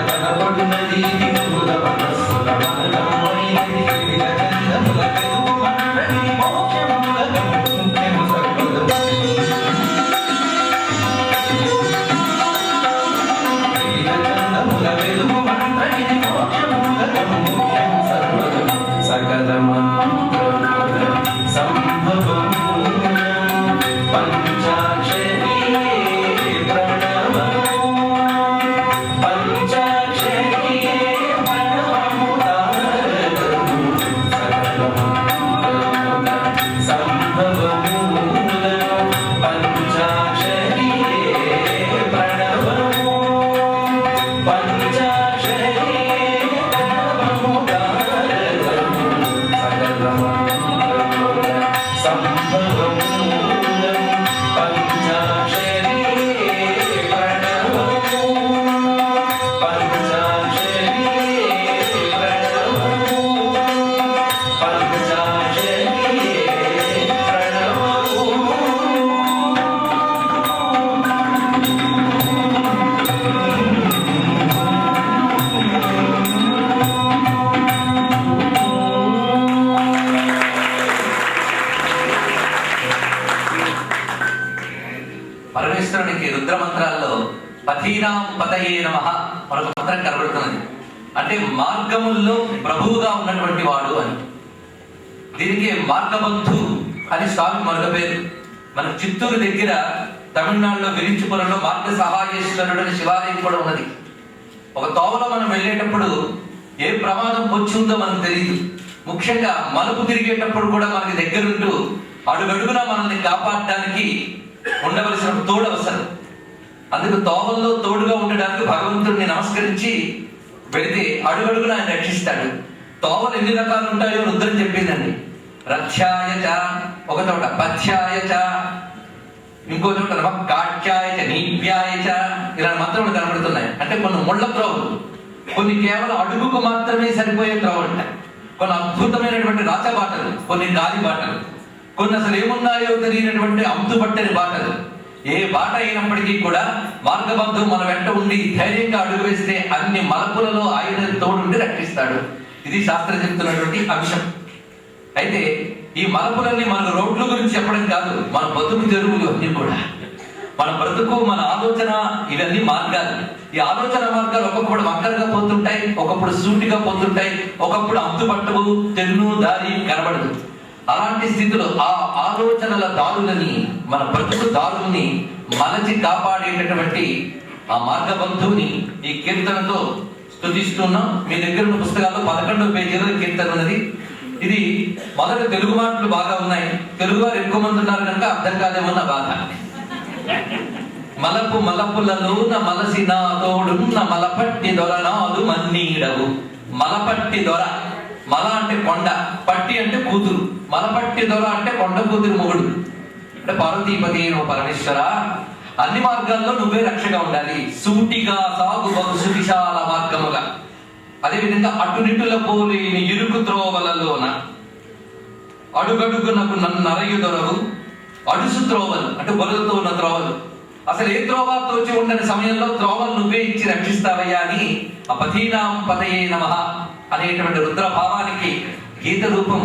కనబడునది మూల మనస్సుల మనమైనది పరమేశ్వరునికి రుద్ర మంత్రాల్లో పథీనాం పతయే నమః మరొక మంత్రం కనబడుతున్నది. అంటే మార్గముల్లో ప్రభువుగా ఉన్నటువంటి వాడు అని. దీనికి మార్గబంధు అని స్వామి మరొక పేరు. మన చిత్తూరు దగ్గర తమిళనాడులో విరించిపురంలో మార్గ సహాయేశ్వరుడు అని శివాలయం కూడా ఉన్నది. ఒక తోవలో మనం వెళ్ళేటప్పుడు ఏ ప్రమాదం వచ్చిందో మనకు తెలియదు. ముఖ్యంగా మలుపు తిరిగేటప్పుడు కూడా మనకి దగ్గరుంటూ అడుగడుగునా మనల్ని కాపాడడానికి ఉండవలసిన తోడు అవసరం. అందుకు తోవల్లో తోడుగా ఉండడానికి భగవంతుడిని నమస్కరించి వెళితే అడుగడుగున ఆయన రక్షిస్తాడు. తోవలు ఎన్ని రకాలు ఉంటాయో రుద్రం చెప్పిందండి. రథ్యాయచ ఒక చోట, పథ్యాయచ ఇంకో చోట, కాట్యాయచ నీప్యాయచ ఇలా మంత్రములు కనబడుతున్నాయి. అంటే కొన్ని ముళ్ళ త్రోవలు, కొన్ని కేవలం అడుగుకు మాత్రమే సరిపోయే త్రోవలు ఉంటాయి, కొన్ని అద్భుతమైనటువంటి రాచబాటలు, కొన్ని గాలి బాటలు, కొన్ని అసలు ఏమున్నాయో తెలియనటువంటి అంతుపట్టని బాటలు. ఏ బాట అయినప్పటికీ కూడా మార్గబంధువు మన వెంట ఉండి ధైర్యంగా అడుగు వేస్తే అన్ని మలపులలో ఆయన తోడుండి రక్షిస్తాడు. ఇది శాస్త్రం చెప్తున్నటువంటి అంశం. అయితే ఈ మలపులన్నీ మనకు రోడ్ల గురించి చెప్పడం కాదు, మన బతుకు తెరువులు అన్ని కూడా. మన బ్రతుకు, మన ఆలోచన, ఇవన్నీ మార్గాలు. ఈ ఆలోచన మార్గాలు ఒకప్పుడు వంకరగా పోతుంటాయి, ఒకప్పుడు సూటిగా పోతుంటాయి, ఒకప్పుడు అంతుపట్టవు, తెన్ను దారి కనబడదు. అలాంటి స్థితిలో ఆ ఆలోచనల దారులని, మన బ్రతుకు దారుల్ని మలచి కాపాడేటటువంటి ఆ మార్గబంధువుని ఈ కీర్తనతో స్తుతిస్తున్నాం. మీ దగ్గర ఉన్న పుస్తకాల్లో 11వ పేజీలో కీర్తన ఉన్నది. ఇది మొదట తెలుగు మాటలు బాగా ఉన్నాయి, తెలుగు వారు ఎక్కువ మంది ఉన్నారు కనుక అర్థం కాదేమన్న బాధ. మలపు మలపులలోన మలసిన తోడున్న మలపట్టి దొరనాదు మన్నీడవు. మలపట్టి దొర, మల అంటే కొండ, పట్టి అంటే కూతురు, మలపట్టి దొర అంటే కొండ కూతురు మొగుడు. అంటే పార్వతీపతి పరమేశ్వర, అన్ని మార్గాల్లో నువ్వే రక్షగా ఉండాలి. సూటిగా సాగు బహు సువిశాల మార్గముగా, అదేవిధంగా అటునిటుల పోలేని ఇరుకు త్రోవలలోన అడుగడుగునకు నన్ను నరయుదొరవు. అడుసు త్రోవలు అంటే బొలతో ఉన్న త్రోవలు, అసలు ఏ త్రోవ తోచి ఉండని సమయంలో త్రోవలు నువ్వే ఇచ్చి రక్షిస్తావయ్యా అని ఆ పథీనాం పతయే నమః అనేటువంటి రుద్ర భావానికి గీత రూపం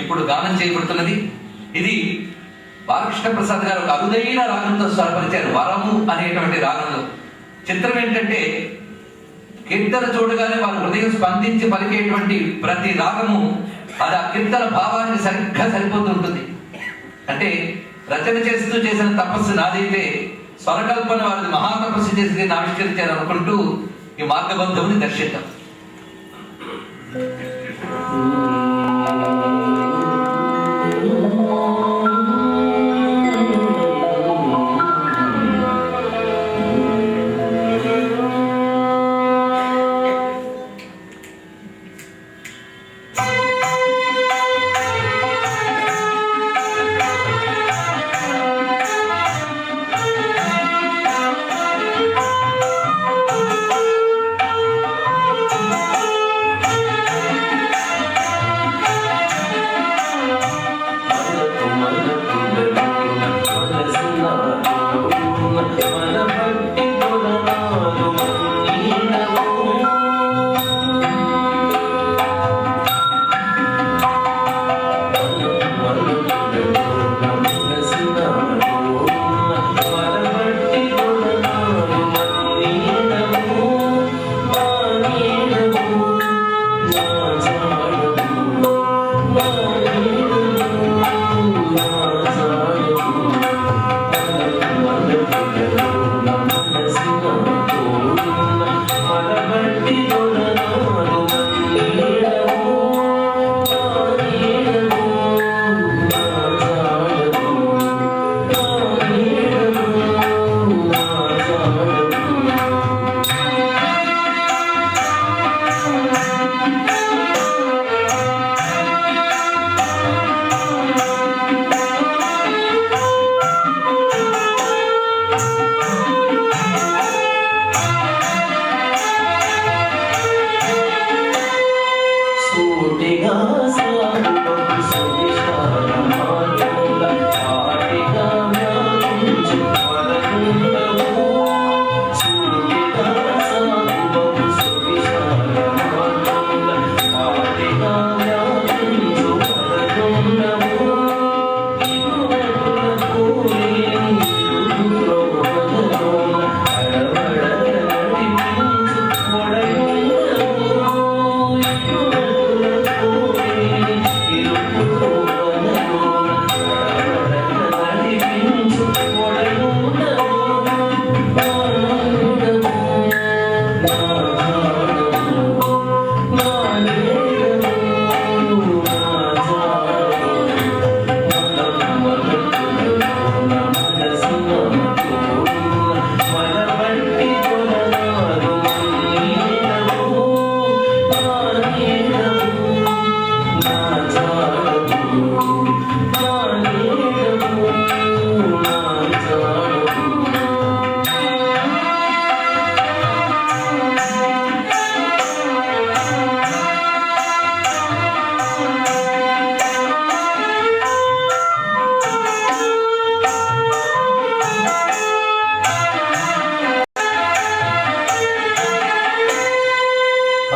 ఇప్పుడు గానం చేయబడుతున్నది. ఇది బాలకృష్ణ ప్రసాద్ గారు ఒక అరుదైన రాగంతో స్వరపరిచారు, వరము అనేటువంటి రాగంలో. చిత్రం ఏంటంటే కీర్తన చూడగానే వారి హృదయం స్పందించి పలికేటువంటి ప్రతి రాగము అది ఆ కీర్తన భావానికి సరిగ్గా సరిపోతుంటుంది. అంటే రచన చేస్తూ చేసిన తపస్సు నాదైతే, స్వరకల్పన వారిది మహాతపస్సు చేసి దీన్ని ఆవిష్కరించారు అనుకుంటూ ఈ మార్గబంధువుని దర్శిద్దాం.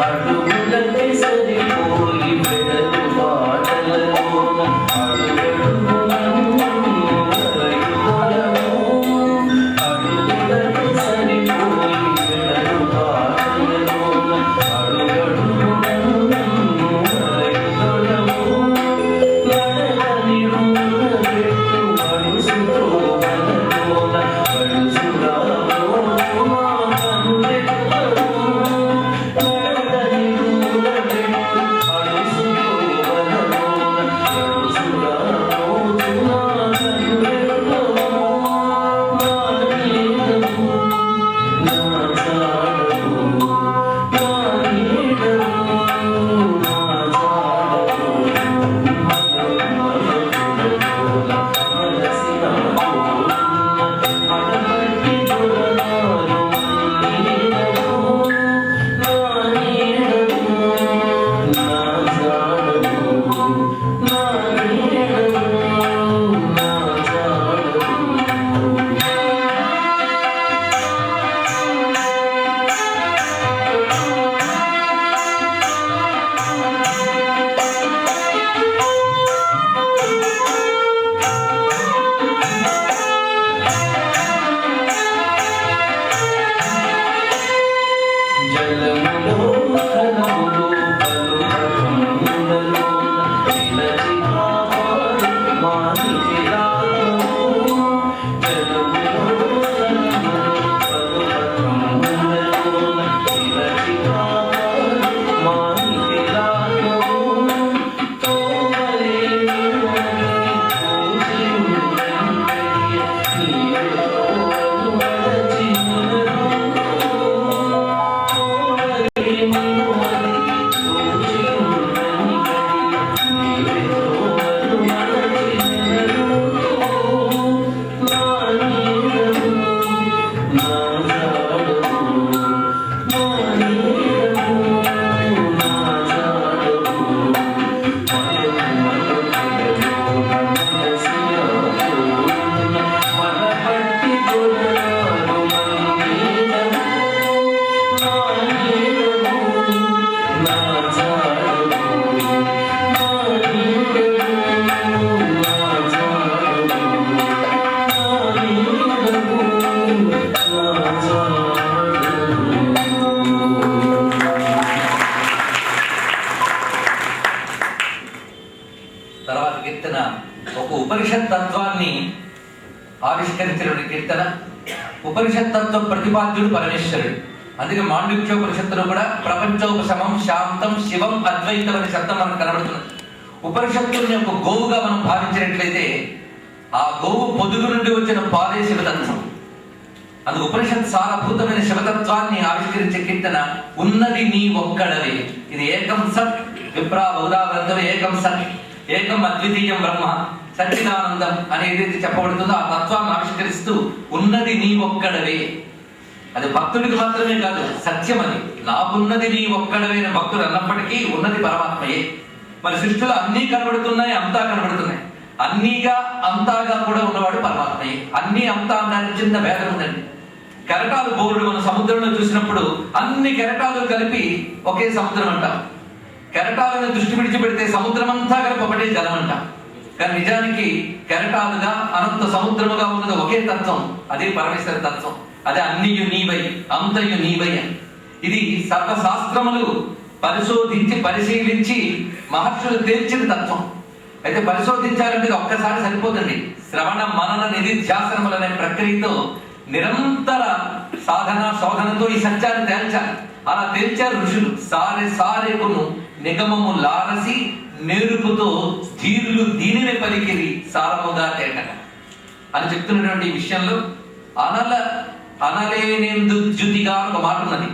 అడుగులకి సరిపోయి వెడలు బాటలలోన అడుగడుగునను వరయుగలము. అడుగులకి సరిపోయి వెడలు బాటలలోన అడుగడుగునను వరయుగలము. నడగని రుణపెట్టు అడుసుతో వలలోన అడుసురాలో మా కనురెప్పలు. తర్వాత కీర్తన ఒక ఉపనిషత్ తత్వాన్ని ఆవిష్కరించిన కీర్తన. ఉపనిషత్ తత్వ ప్రతిపాద్యుడు పరమేశ్వరుడు. అందుకే మాండుక్యోపనిషత్తులో కూడా ప్రపంచోపశమం శాంతం శివం అద్వైతం అనే శబ్దం మనకు కనబడుతున్నది. ఉపనిషత్తుల్ని ఒక గోవుగా మనం భావించినట్లయితే ఆ గోవు పొదుగు నుండి వచ్చిన పాలే శివతత్వం. అందుకు ఉపనిషత్ సారభూతమైన శివతత్వాన్ని ఆవిష్కరించే కీర్తన ఉన్నది నీ ఒక్కడవే. ఇది ఏకం సత్ విప్రా బౌధావృందం ఏకం సత్ ఏకం అద్వితీయం బ్రహ్మ సచ్చిదానందం అని ఏదైతే చెప్పబడుతుందో ఆ తత్వాన్ని ఆవిష్కరిస్తూ ఉన్నది నీ ఒక్కడవే. అది భక్తుడికి మాత్రమే కాదు, సత్యం అది. నాకున్నది నీ ఒక్కడవే అని భక్తుడు అన్నప్పటికీ ఉన్నది పరమాత్మయే. మరి సృష్టిలో అన్నీ కనబడుతున్నాయి, అంతా కనబడుతున్నాయి. అన్నీగా అంతాగా కూడా ఉన్నవాడు పరమాత్మయే. అన్నీ అంతా అన్న చిన్న భేదం ఉందండి. కెరటాలు బోరుడు మనం సముద్రంలో చూసినప్పుడు అన్ని కెరటాలు కలిపి ఒకే సముద్రం అంటాం. కెరటాలను దృష్టి విడిచిపెడితే సముద్రం అంతా కలిపి ఒకటే జలం అంటాం. కానీ నిజానికి కెరటాలుగా అనంత సముద్రముగా ఉన్నది ఒకే తత్వం, అదే పరమేశ్వర తత్వం. అదే అన్నియు నీవై అంతయు నీవై అని. ఇది సర్వశాస్త్రములు పరిశోధించి పరిశీలించి మహర్షులు తేల్చిన తత్వం. అయితే పరిశోధించాలంటే ఒక్కసారి సరిపోతుంది. శ్రవణ మనన నిధిధ్యాసనములనే ప్రక్రియతో నిరంతర సాధన శోధనతో ఈ సత్యాన్ని తేల్చాలి. అలా తేల్చారు ఋషులు. సారె సారెకును నిగమము లారసి నేరుపుతో ధీరులు దీనిని పలికిరి సారముగా తేటగా అని చెప్తున్నటువంటి విషయంలో అనలేనెందు ద్యుతిగా ఒక మాట ఉన్నది.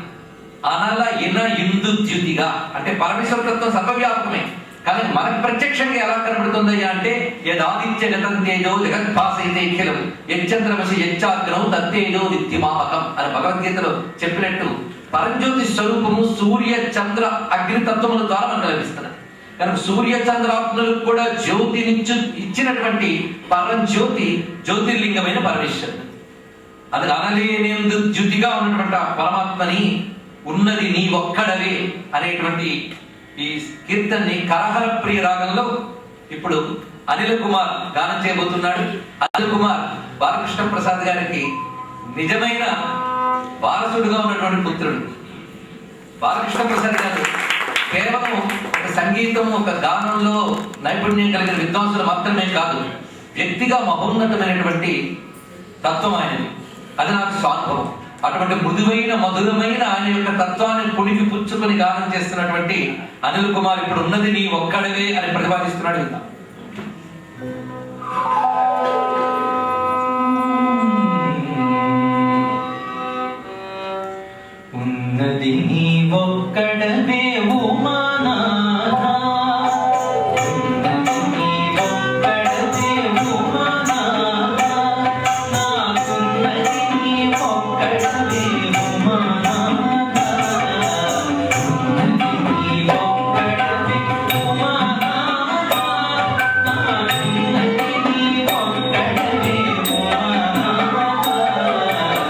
అనల ఇన ఇందు ద్యుతిగా అంటే పరమేశ్వర తత్వం సర్వవ్యాపకమే. కానీ మనకు ప్రత్యక్షంగా ఎలా కనబడుతుందయ్యా అంటే యదాదిత్య గతం తేజో జగద్భాసైతే అఖిలం యచ్చంద్రమసి యచ్చాగ్నం తత్తేజో నిత్యమాహకం అని భగవద్గీతలో చెప్పినట్టు పరంజ్యోతి స్వరూపము సూర్య చంద్ర అగ్ని తత్వముల ద్వారా మనకు లభిస్తున్నది. కనుక సూర్య చంద్రాగ్నులకు కూడా జ్యోతినిచ్చు ఇచ్చినటువంటి పరంజ్యోతి జ్యోతిర్లింగమైన పరమేశ్వరుడు. అది అనలేనేందు ద్యుతిగా ఉన్నటువంటి ఆ పరమాత్మని ఉన్నది నీ ఒక్కడవే అనేటువంటి ఈ కీర్తనని కరహర ప్రియ రాగంలో ఇప్పుడు అనిల్ కుమార్ గానం చేయబోతున్నాడు. అనిల్ కుమార్ బాలకృష్ణ ప్రసాద్ గారికి నిజమైన వారసుడుగా ఉన్నటువంటి పుత్రుడు. బాలకృష్ణ ప్రసాద్ గారు కేవలం ఒక సంగీతం, ఒక గానంలో నైపుణ్యం కలిగిన విద్వాంసులు మాత్రమే కాదు, వ్యక్తిగా మహోన్నతమైనటువంటి తత్వం ఆయనది. అది నాకు స్వానుభవం. అటువంటి మృదువైన మధురమైన ఆయన యొక్క తత్వాన్ని పుణికి పుచ్చుకొని గానం చేస్తున్నటువంటి అనిల్ కుమార్ ఇప్పుడు ఉన్నది నీ ఒక్కడవే అని ప్రతిపాదిస్తున్నాడు. ఇంకా ఉన్నది నీ ఒక్కడవే ఉమానాథ, ఉన్నది నీ ఒక్కడవే ఉమానాథ, నాకున్నది నీ ఒక్కడవే ఉమానాథ, ఉన్నది నీ ఒక్కడవే ఉమానాథ, నాకున్నది నీ ఒక్కడవే ఉమానాథ,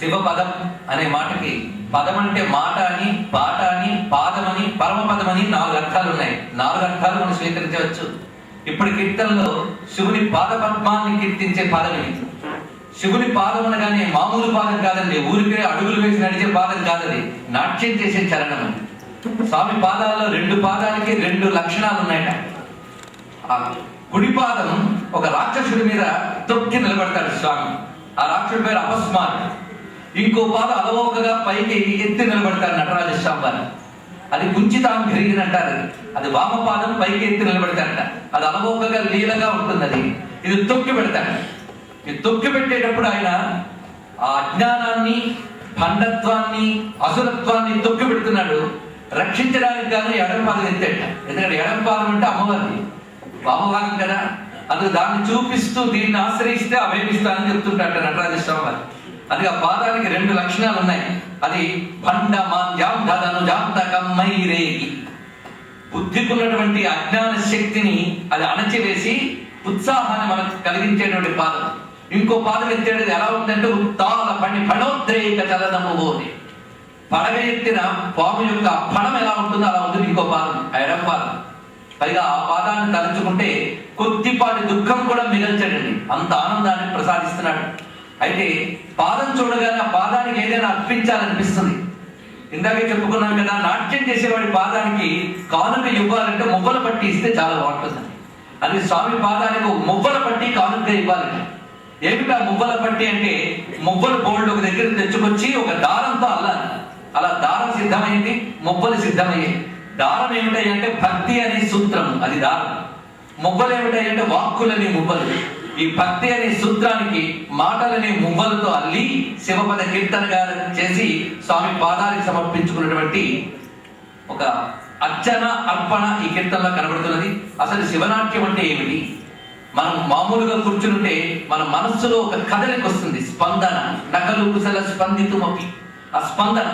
శివపదం అనే మాటకి పదం అంటే మాట అని, పాట అని, పాదమని, పరమపదం అని 4 అర్థాలు ఉన్నాయి. 4 అర్థాలు మనం స్వీకరించవచ్చు. ఇప్పుడు కీర్తనలో శివుని పాద పద్మాన్ని కీర్తించే పాదం ఇది. శివుని పాదం అనగానే మామూలు పాదం కాదండి, ఊరికే అడుగులు వేసి నడిచే పాదం కాదండి, నాట్యం చేసే చరణం అని. స్వామి పాదాల్లో 2 పాదాలకి 2 లక్షణాలు ఉన్నాయట. ఆ కుడి పాదం ఒక రాక్షసుడి మీద తొక్కి నిలబడతాడు స్వామి. ఆ రాక్షసుడి పేరు అపస్మార్. ఇంకో పాదం అలవోకగా పైకి ఎత్తి నిలబడతాడు నటరాజ స్వామి వారు. అది కుంచితాంఘ్రి అంటారు. అది వామపాదం పైకి ఎత్తి నిలబడతాడట. అది అలవోకగా లీలగా ఉంటుంది. అది ఇది తొక్కి పెడతాడు. ఈ తొక్కి పెట్టేటప్పుడు ఆయన ఆ అజ్ఞానాన్ని, భండత్వాన్ని, అసురత్వాన్ని తొక్కి పెడుతున్నాడు. రక్షించడానికి గాను ఎడం పాదం ఎత్తాడు. ఎందుకంటే ఎడం పాదం అంటే అమ్మవారిది, వామభాగం కదా. అందుకు దాన్ని చూపిస్తూ దీన్ని ఆశ్రయిస్తే అభయమిస్తానని చెప్తుంటాడు నటరాజ స్వామి వారు. అది ఆ పాదానికి 2 లక్షణాలు ఉన్నాయి. అది భండమాంతకమ్మైరేగి, బుద్ధికున్నటువంటి అజ్ఞాన శక్తిని అది అణచివేసి ఉత్సాహాన్ని మనకు కలిగించేటువంటి పాదం. ఇంకో పాదం ఎత్తేది ఎలా ఉందంటే ఉత్తాల పని ఫణోద్రేక చలనము పోని, పడగ ఎత్తిన పాము యొక్క ఫణం ఎలా ఉంటుందో అలా ఉంటుంది ఇంకో పాదం, ఎడం పాదం. పైగా ఆ పాదాన్ని తలుచుకుంటే కొద్దిపాటి దుఃఖం కూడా మిగల్చాడండి, అంత ఆనందాన్ని ప్రసాదిస్తున్నాడు. అయితే పాదం చూడగానే ఆ పాదానికి ఏదైనా అర్పించాలనిపిస్తుంది. ఇందాకే చెప్పుకున్నాం కదా, నాట్యం చేసేవాడి పాదానికి కానుక ఇవ్వాలంటే మువ్వల పట్టి ఇస్తే చాలా బాగుంటుంది. అది స్వామి పాదానికి ఒక మువ్వల పట్టి కానుక ఇవ్వాలంటే ఏమిటా మువ్వల పట్టి అంటే, మువ్వల బోల్డ్ ఒక దగ్గర తెచ్చుకొచ్చి ఒక దారంతో అల్లాలి. అలా దారం సిద్ధమైంది, మువ్వలు సిద్ధమయ్యాయి. దారం ఏమిటాయంటే భక్తి అనే సూత్రం, అది దారం. మువ్వలు ఏమిటాయంటే వాక్కులని మువ్వలు. ఈ భక్తి అనే సూత్రానికి మాటలనే మువ్వలతో అల్లి శివపద కీర్తనగా చేసి స్వామి పాదానికి సమర్పించుకున్నటువంటి ఒక అర్చన, అర్పణ ఈ కీర్తనలో కనబడుతున్నది. అసలు శివనాట్యం అంటే ఏమిటి? మనం మామూలుగా కూర్చుంటే మన మనస్సులో ఒక కదలిక వస్తుంది, స్పందన. నకలు కుశల స్పందితుమపి, ఆ స్పందన.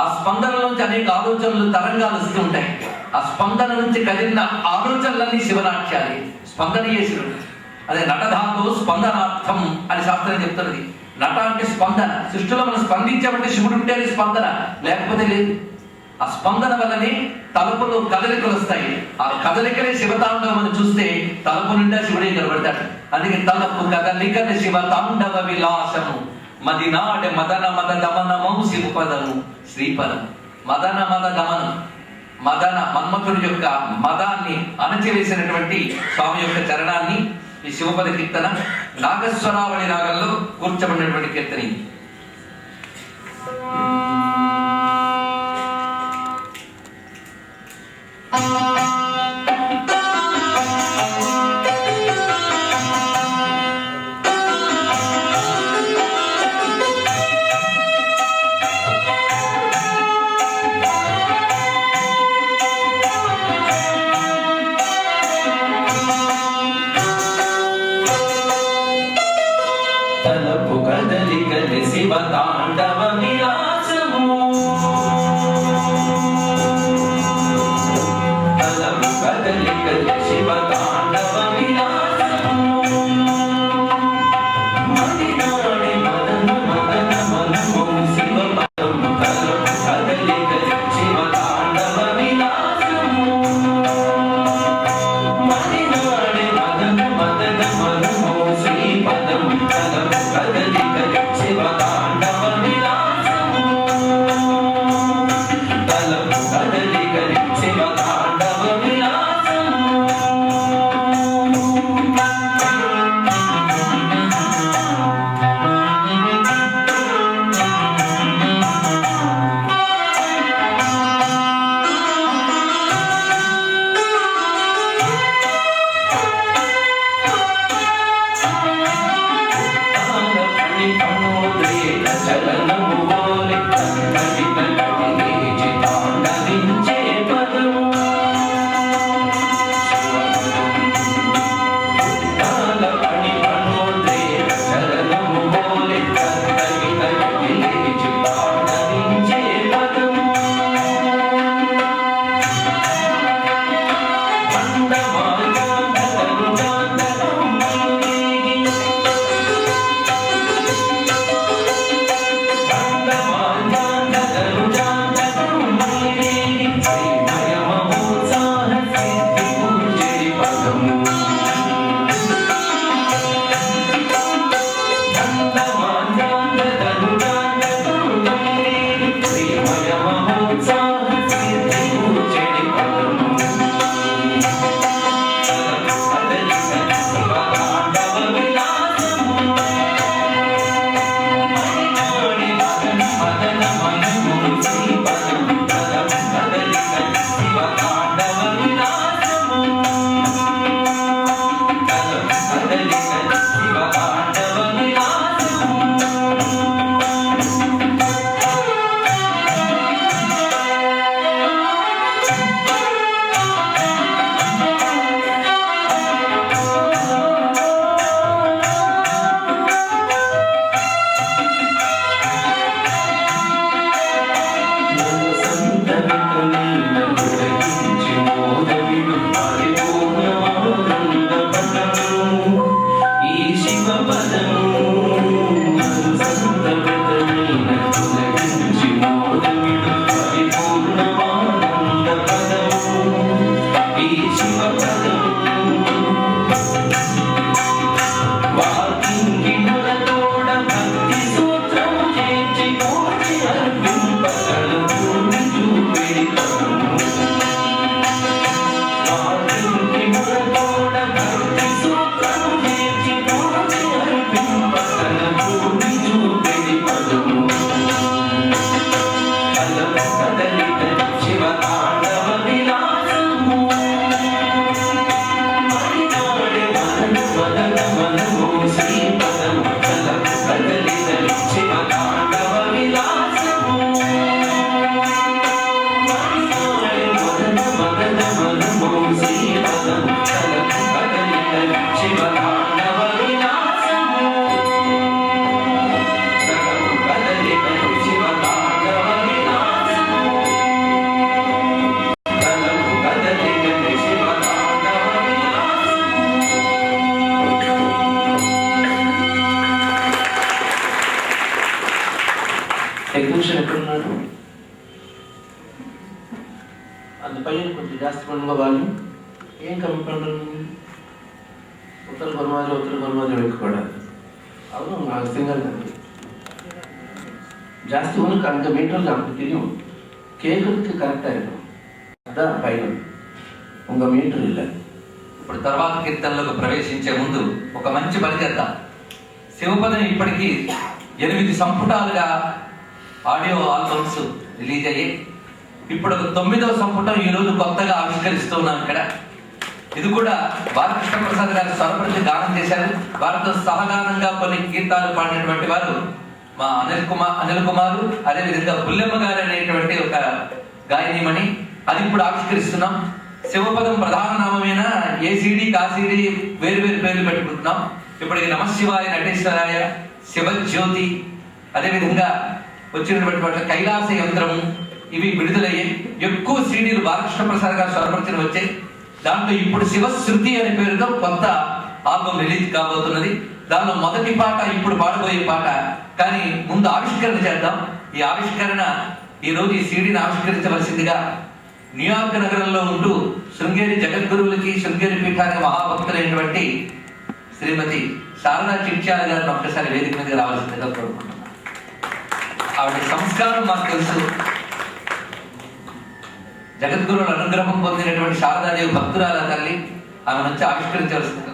ఆ స్పందన నుంచి అనేక ఆలోచనలు, తరంగాలు వస్తూ ఉంటాయి. ఆ స్పందన నుంచి కలిగిన ఆలోచనలన్నీ శివనాట్యాలే, స్పందనీయ శివుడు. అదే నటధాతో స్పందనార్థం అని శాస్త్రం చెప్తున్నది. నట అంటే స్పందన. సృష్టిలో మనం స్పందించామంటే శివుడు ఉంటేనే స్పందన, లేకపోతే లేదు. ఆ స్పందన వల్లనే తలుపులో కదలికలు వస్తాయి. ఆ కదలికలే శివతాండవం అని చూస్తే తలుపు నిండా శివుడే కనబడతాడు. అందుకే తలుపు కదలికల శివతాండవ విలాసము, మదినాడ మదన మద దమనమౌ శివపదము శ్రీపదం. మదన మద దమనం, మదన మన్మథుడి యొక్క మదాన్ని అణచివేసినటువంటి స్వామి యొక్క చరణాన్ని ఈ శివపద కీర్తన నాగస్వరావళి రాగంలో కూర్చబడినటువంటి కీర్తన. తలపు కదలికల శివ తాండవ విలాసము, తలపు కదలికల శివ తాండవ విలాసము, మదినాడి మదన మదన మనము శివ పదము, తలపు కదలికల శివ తాండవ విలాసము, మదినాడి మదన మదన మనము శ్రీ పదము, తలపు కదలికల శివ తాండవ టెక్నీషియన్ ఎక్కడున్నాడు? அந்த பையன் கொஞ்சம் ஜாஸ்தி பண்ணுங்க வால்யூம். ஏன் கம்மி பண்ணுறீங்க? ஒருத்தருக்கு ஒரு மாதிரி வைக்கக்கூடாது. அவரும் உங்கள் சிங்கர் தான் ஜாஸ்தி உனக்கு அந்த மீட்டரில் நமக்கு தெரியும், கேட்கறதுக்கு கரெக்டாக இருக்கும். అதான் పైన ఒక మీటర్ இல்லை. ఇప్పుడు తర్వాత కీర్తనలకు ప్రవేశించే ముందు ఒక మంచి పని చేద్దాం. శివపదం ఇప్పటికీ 8 సంపుటాలుగా ఆడియో ఆల్బమ్స్ రిలీజ్ అయ్యి ఇప్పుడు 9వ సంపుటం ఈరోజు కొత్తగా ఆవిష్కరిస్తున్నాం ఇక్కడ. ఇది కూడా బాలకృష్ణ ప్రసాద్ గారు స్వరపరిచి గానం చేశారు. వారితో సహగానంగా కొన్ని గీతాలు పాడినటువంటి వారు మా అనిల్ కుమారు, అదేవిధంగా బుల్లెమ్మ గారు అనేటువంటి ఒక గాయనిమణి. అది ఇప్పుడు ఆవిష్కరిస్తున్నాం. శివపదం ప్రధాన నామమైన ఏసీడీ కాసీడీ వేరు పేర్లు పెట్టుకుంటున్నాం. ఇప్పటికి నమశివాయ, నటేశ్వరాయ, శివజ్యోతి, అదేవిధంగా వచ్చినటువంటి కైలాస యంత్రము ఇవి విడుదలయ్యాయి. ఎక్కువ సీడీలు బాలకృష్ణ ప్రసాద్ గారు స్వరపరిచిన వచ్చాయి. దాంట్లో ఇప్పుడు శివశృతి అనే పేరుతో కొత్త ఆల్బమ్ రిలీజ్ కాబోతున్నది. దానిలో మొదటి పాట ఇప్పుడు పాడబోయే పాట. కానీ ముందు ఆవిష్కరణ చేద్దాం. ఈ ఆవిష్కరణ ఈరోజు ఈ సీడీని ఆవిష్కరించవలసిందిగా న్యూయార్క్ నగరంలో ఉంటూ శృంగేరి జగద్గురువులకి, శృంగేరి పీఠానికి మహాభక్తులైనటువంటి శ్రీమతి శారదా చిట్యాల గారిని ఒక్కసారి వేదిక మీదకి రావాల్సిందిగా కోరుకుంటున్నాను. ఆవిడ సంస్కారం మాకు తెలుసు. జగద్గురువుల అనుగ్రహం పొందినటువంటి శారదాదేవి భక్తురాల తల్లి. ఆమె నుంచి ఆవిష్కరించవలసిందిగా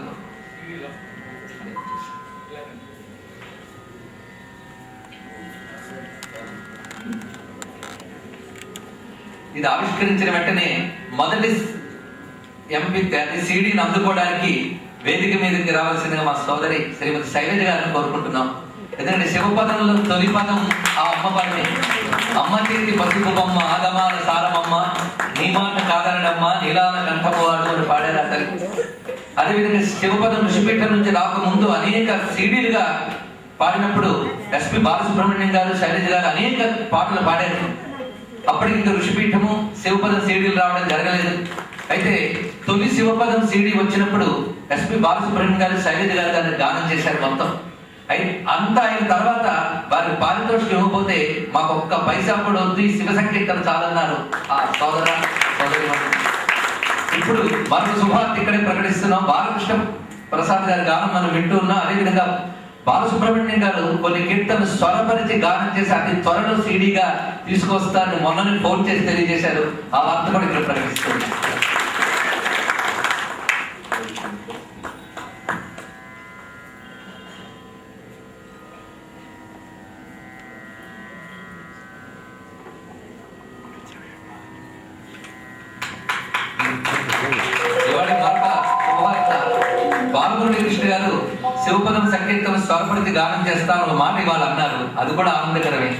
ఇది ఆవిష్కరించిన వెంటనే మొదటి ఎంపీ సీడీని అందుకోవడానికి వేదిక మీదకి రావాల్సిందిగా మా సోదరి శ్రీమతి శైలజ గారిని కోరుకుంటున్నాం. ఎందుకంటే శివపదంలో తొలి పదం ఆ అమ్మ పదమే. అమ్మ చేతి పసుపు బొమ్మ, ఆగమాల సారమమ్మ, నీ మాట కాదనడమ్మ, నీలాల కంఠపోవాడు అని పాడారు ఆ తల్లి. అదేవిధంగా శివపదం ఋషిపీఠం నుంచి రాకముందు అనేక సీడీలుగా పాడినప్పుడు ఎస్పి బాలసుబ్రహ్మణ్యం గారు, శైలజ గారు అనేక పాటలు పాడారు. అప్పటికి ఇంకా ఋషిపీఠము శివపదం సీడీలు రావడం జరగలేదు. అయితే తొలి శివపదం సీడీ వచ్చినప్పుడు ఎస్పి బాలసుబ్రహ్మణ్యం గారు, శైలజ గారు దాన్ని గానం చేశారు మొత్తం. అంతా అయిన తర్వాత వారి పారితోషికం ఇవ్వకపోతే మాకు ఒక్క పైసా కూడా వద్దు, ఈ శివ సంకీర్తన చాలన్నారు ఆ సోదరి. ఇప్పుడు మరొక శుభార్త ఇక్కడే ప్రకటిస్తున్నాం. బాలకృష్ణ ప్రసాద్ గారి గానం మనం వింటూ ఉన్నాం. అదేవిధంగా బాలసుబ్రహ్మణ్యం గారు కొన్ని కీర్తనలు స్వరపరిచి గానం చేసి అతి త్వరలో సీడీగా తీసుకొస్తారని మొన్ననే ఫోన్ చేసి తెలియజేశారు. ఆ వార్త కూడా ఇక్కడ ప్రకటిస్తున్నాం. బాలమురళీకృష్ణ గారు శివపదం సంకీర్తన స్వరపరిచి గానం చేస్తాను ఒక మాట ఇవాళ అన్నారు. అది కూడా ఆనందకరమే.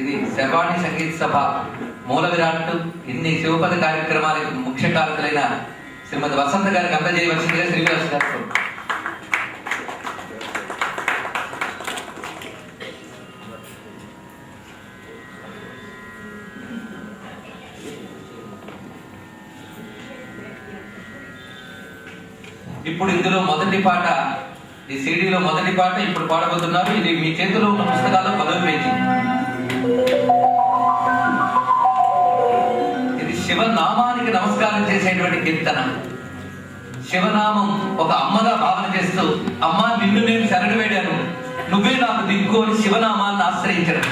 ఇది శర్వాణి సంగీత సభ మూల విరాట్టు. ఇన్ని శివపద కార్యక్రమాలకు ముఖ్య కారకులైన శ్రీమతి వసంత గారికి అందజేయవలసిందిగా శ్రీనివాస్ గారు. ఇప్పుడు ఇందులో మొదటి పాట, ఈ సీడీలో మొదటి పాట ఇప్పుడు పాడబోతున్నారు. ఇది మీ చేతిలో ఉన్న పుస్తకాల్లో 10వ పేజీ. ఇది శివనామానికి నమస్కారం చేసేటువంటి కీర్తన. శివనామం ఒక అమ్మగా భావన చేస్తూ, అమ్మా నిన్ను నేను శరణు వేడాను, నువ్వే నాకు దిక్కు అని శివనామాన్ని ఆశ్రయించడం.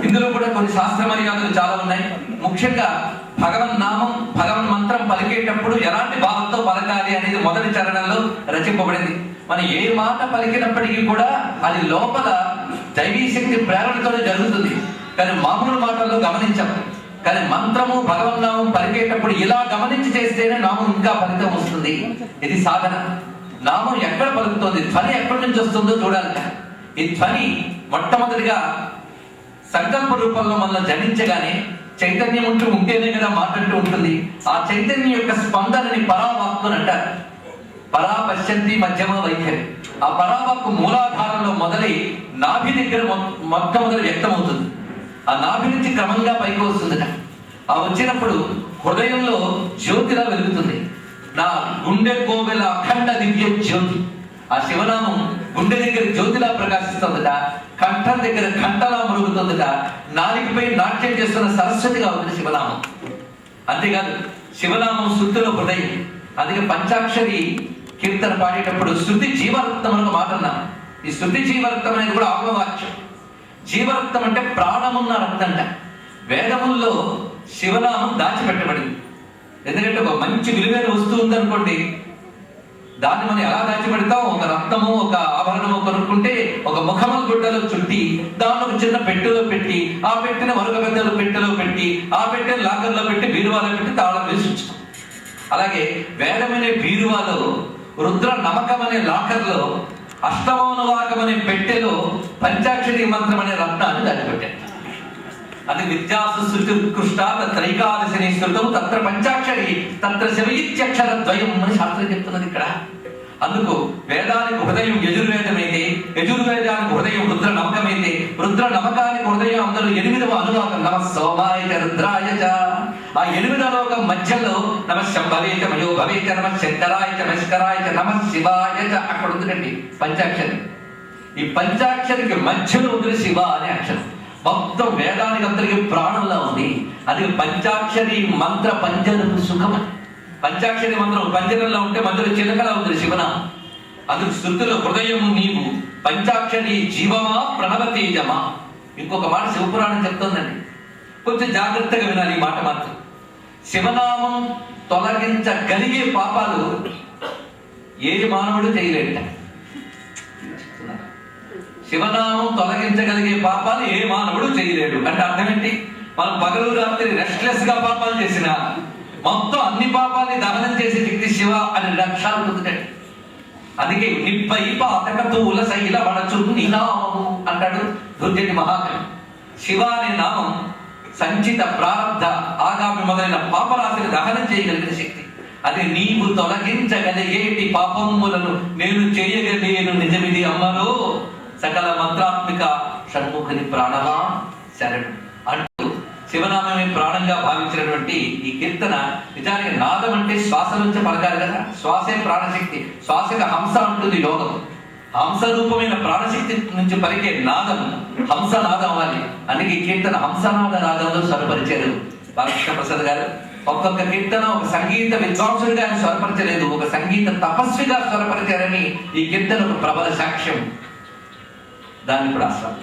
ఇందులో కూడా కొన్ని శాస్త్ర మర్యాదలు చాలా ఉన్నాయి. ముఖ్యంగా భగవన్ నామం, భగవన్ మంత్రం పలికేటప్పుడు ఎలాంటి భావంతో పలకాలి అనేది మొదటి చరణంలో రచింపబడింది. మనం ఏ మాట పలికినప్పటికీ కూడా అది లోపల దైవీ శక్తి ప్రేరణతోనే జరుగుతుంది. కానీ మామూలు మాటల్లో గమనించాం. కానీ మంత్రము, భగవన్నామం పలికేటప్పుడు ఇలా గమనించి చేస్తేనే నామం ఇంకా ఫలితం వస్తుంది. ఇది సాధన. నామం ఎక్కడ పలుకుతుంది, ధ్వని ఎక్కడి నుంచి వస్తుందో చూడాలి. ఈ ధ్వని మొట్టమొదటిగా సంకల్ప రూపంలో మనం జనించగానే చైతన్యం ఉంటేనే కదా మాట్లాడుతూ ఉంటుంది. ఆ చైతన్యం యొక్క స్పందనని పరావాక్కు అని అంటారు. పరా పశ్యంతి మధ్యమ వైఖరి. ఆ పరావాక్కు మూలాధారంలో మొదలై నాభి దగ్గర మొట్టమొదటి వ్యక్తమవుతుంది. ఆ నాభి నుంచి క్రమంగా పైకి వస్తుందట. ఆ వచ్చినప్పుడు హృదయంలో జ్యోతిలా వెలుగుతుంది. నా గుండె కోవెల అఖండ దివ్య జ్యోతి. ఆ శివనామం గుండె దగ్గర జ్యోతిలా ప్రకాశిస్తుందట, కంఠం దగ్గర కంఠలా మురుగుతుందట, నాలుగుపై నాట్యం చేస్తున్న సరస్వతిగా ఉంది శివనామం. అంతేకాదు శివనామం శృతిలో హృదయం. అందుకే పంచాక్షరి కీర్తన పాడేటప్పుడు శృతి జీవరక్తం అని ఒక మాట అన్నాం. ఈ శృతి జీవరక్తం అనేది కూడా ఆత్మవాక్యం. జీవరక్తం అంటే ప్రాణమున్న రక్తం అంట. వేదముల్లో శివనామం దాచిపెట్టబడింది. ఎందుకంటే ఒక మంచి విలువైన వస్తువు ఉందనుకోండి, దాన్ని మనం ఎలా దాచిపెడతాం? ఒక రత్నము, ఒక ఆభరణము కొనుక్కుంటే ఒక ముఖముల గుడ్డలో చుట్టి దాన్ని ఒక చిన్న పెట్టెలో పెట్టి, ఆ పెట్టిన మరొక పెద్దల పెట్టెలో పెట్టి, ఆ పెట్టెను లాకర్లో పెట్టి బీరువాలో పెట్టి తాళం వేసి ఉంచుతాం. అలాగే వేదమనే బీరువాలో, రుద్ర నమకం అనే లాకర్లో, అష్టమోనువాకం అనే పెట్టెలో పంచాక్షరి మంత్రం అనే రత్నాన్ని దాచిపెట్టారు. అది విద్యాసు శృతి ఉత్కృష్ట తత్రైకాదశిని శృతం తత్ర పంచాక్షరి తత్ర శివయిత్యక్షర ద్వయం అని శాస్త్రం చెప్తున్నది ఇక్కడ. అందుకు వేదానికి హృదయం యజుర్వేదమైతే, యజుర్వేదానికి హృదయం రుద్ర నమకమైతే, రుద్ర నమకానికి హృదయం అందరూ 8వ అనువాకం నమ సోమాయ చ రుద్రాయ చ. ఆ 8వ లోకం మధ్యలో నమ శంభవే చ మయో భవే చ నమ శంకరాయ చ మష్కరాయ చ నమ శివాయ చ అక్కడ ఉందండి పంచాక్షరి. ఈ పంచాక్షరికి మధ్యలో ఉంది శివ అనే అక్షరం. మొత్తం వేదానికి అందరికి ప్రాణంలో ఉంది. అది పంచాక్షరి మంత్ర పంజరపు సుఖమని. పంచాక్షరి మంత్రం పంజరంలో ఉంటే మధ్యలో చిలకలా ఉంది శివనామం. అందుకు శృతిలో హృదయము నీవు, పంచాక్షరి జీవమా ప్రణవతేజమా. ఇంకొక మాట శివపురాణం చెప్తుందండి, కొంచెం జాగ్రత్తగా వినాలి ఈ మాట మాత్రం. శివనామం తొలగించగలిగే పాపాలు ఏ మానవుడు చేయలేట. శివనామం తొలగించగలిగే పాపాలు ఏ మానవుడు చేయలేడు అంటే అర్థం ఏంటి? మనం పగలు రాత్రి రెస్ట్లెస్ గా పాపాలు చేసిన మొత్తం అన్ని పాపాలని దహనం చేసే శక్తి శివ అని లక్ష్యాలు పొందుతాడు. అందుకే నిప్పై పాతక తూల శైల వడచు నినామము అంటాడు దుర్జటి మహాకవి. శివ అనే నామం సంచిత ప్రారంధ ఆగామి మొదలైన పాపరాశిని దహనం చేయగలిగిన శక్తి. అది నీవు తొలగించగలిగేటి పాపములను నేను చేయగలేను నిజమిది అమ్మలో సకల మంత్రాత్మిక షణ్ముఖుని ప్రాణమా శరణు అంటూ శివనామమే ప్రాణంగా భావించినటువంటి ఈ కీర్తన నిజానికి నాదం అంటే శ్వాస నుంచి పలకాలి కదా. శ్వాసే ప్రాణశక్తి. శ్వాసకు హంస అంటుంది యోగం. హంస రూపమైన ప్రాణశక్తి నుంచి పలికే నాదం హంసనాదం అవ్వాలి. అందుకే ఈ కీర్తన హంసనాద నాదంలో స్వరపరిచారు బాలకృష్ణ ప్రసాద్ గారు. ఒక్కొక్క కీర్తన ఒక సంగీత విద్వాంసుడిగా ఆయన స్వరపరచలేదు, ఒక సంగీత తపస్విగా స్వరపరిచారని ఈ కీర్తన ఒక ప్రబల సాక్ష్యం. దాన్ని ఇప్పుడు ఆశ్రమం.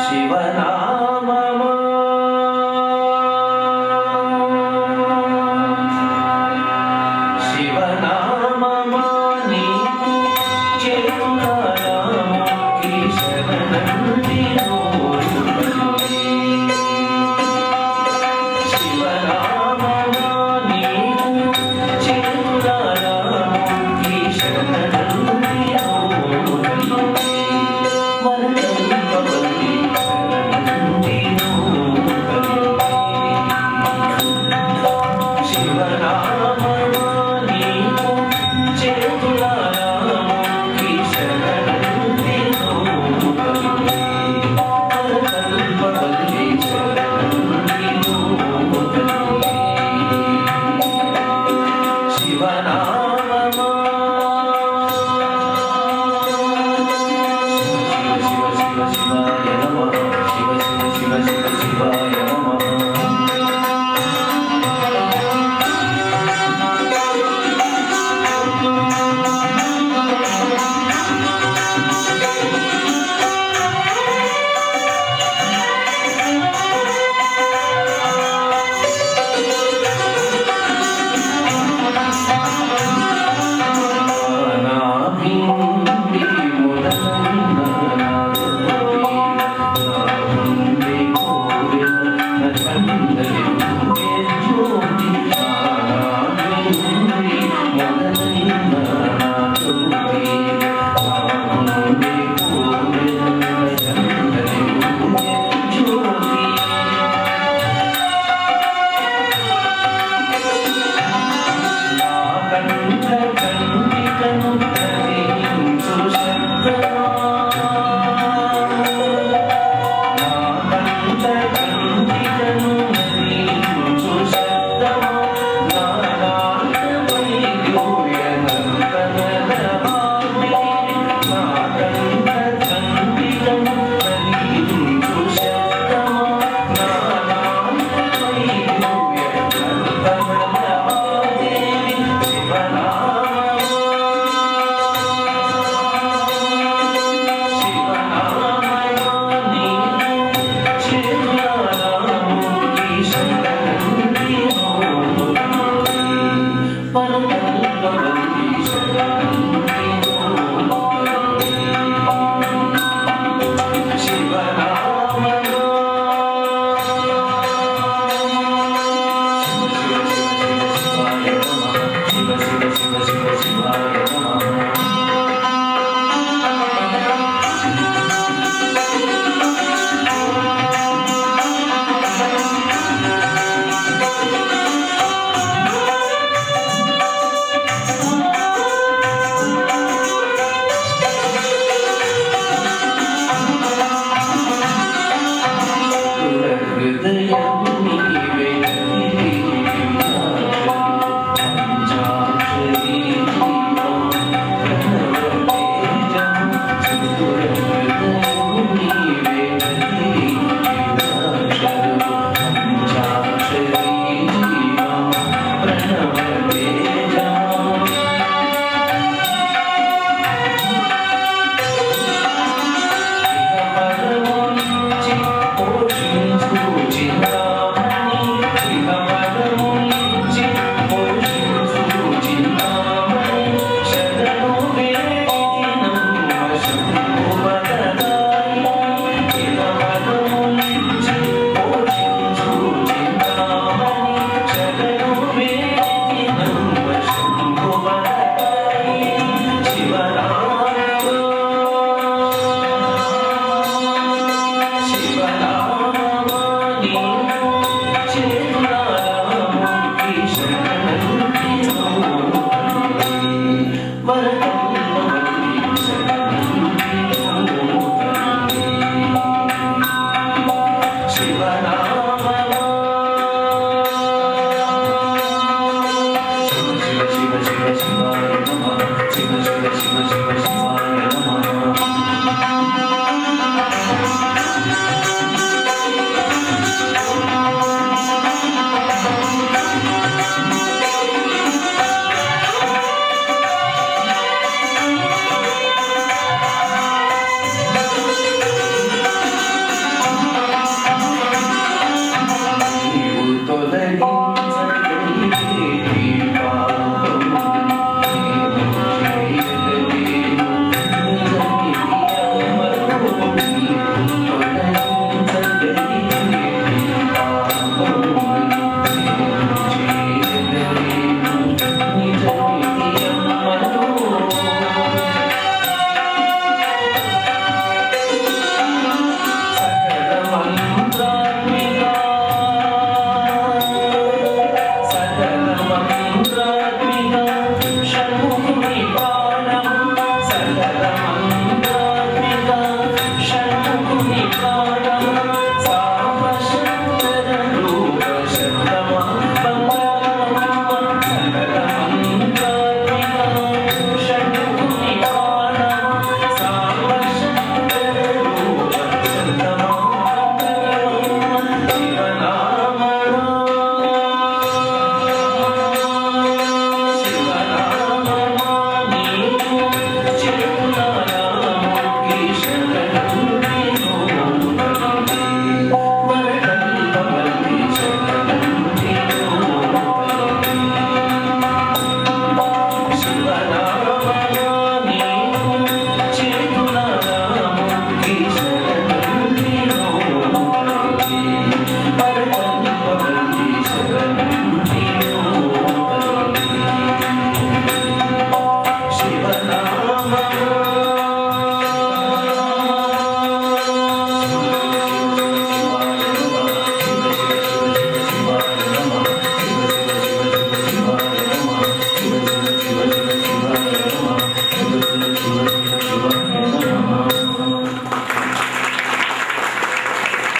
శివనామమా హల్లెలూయా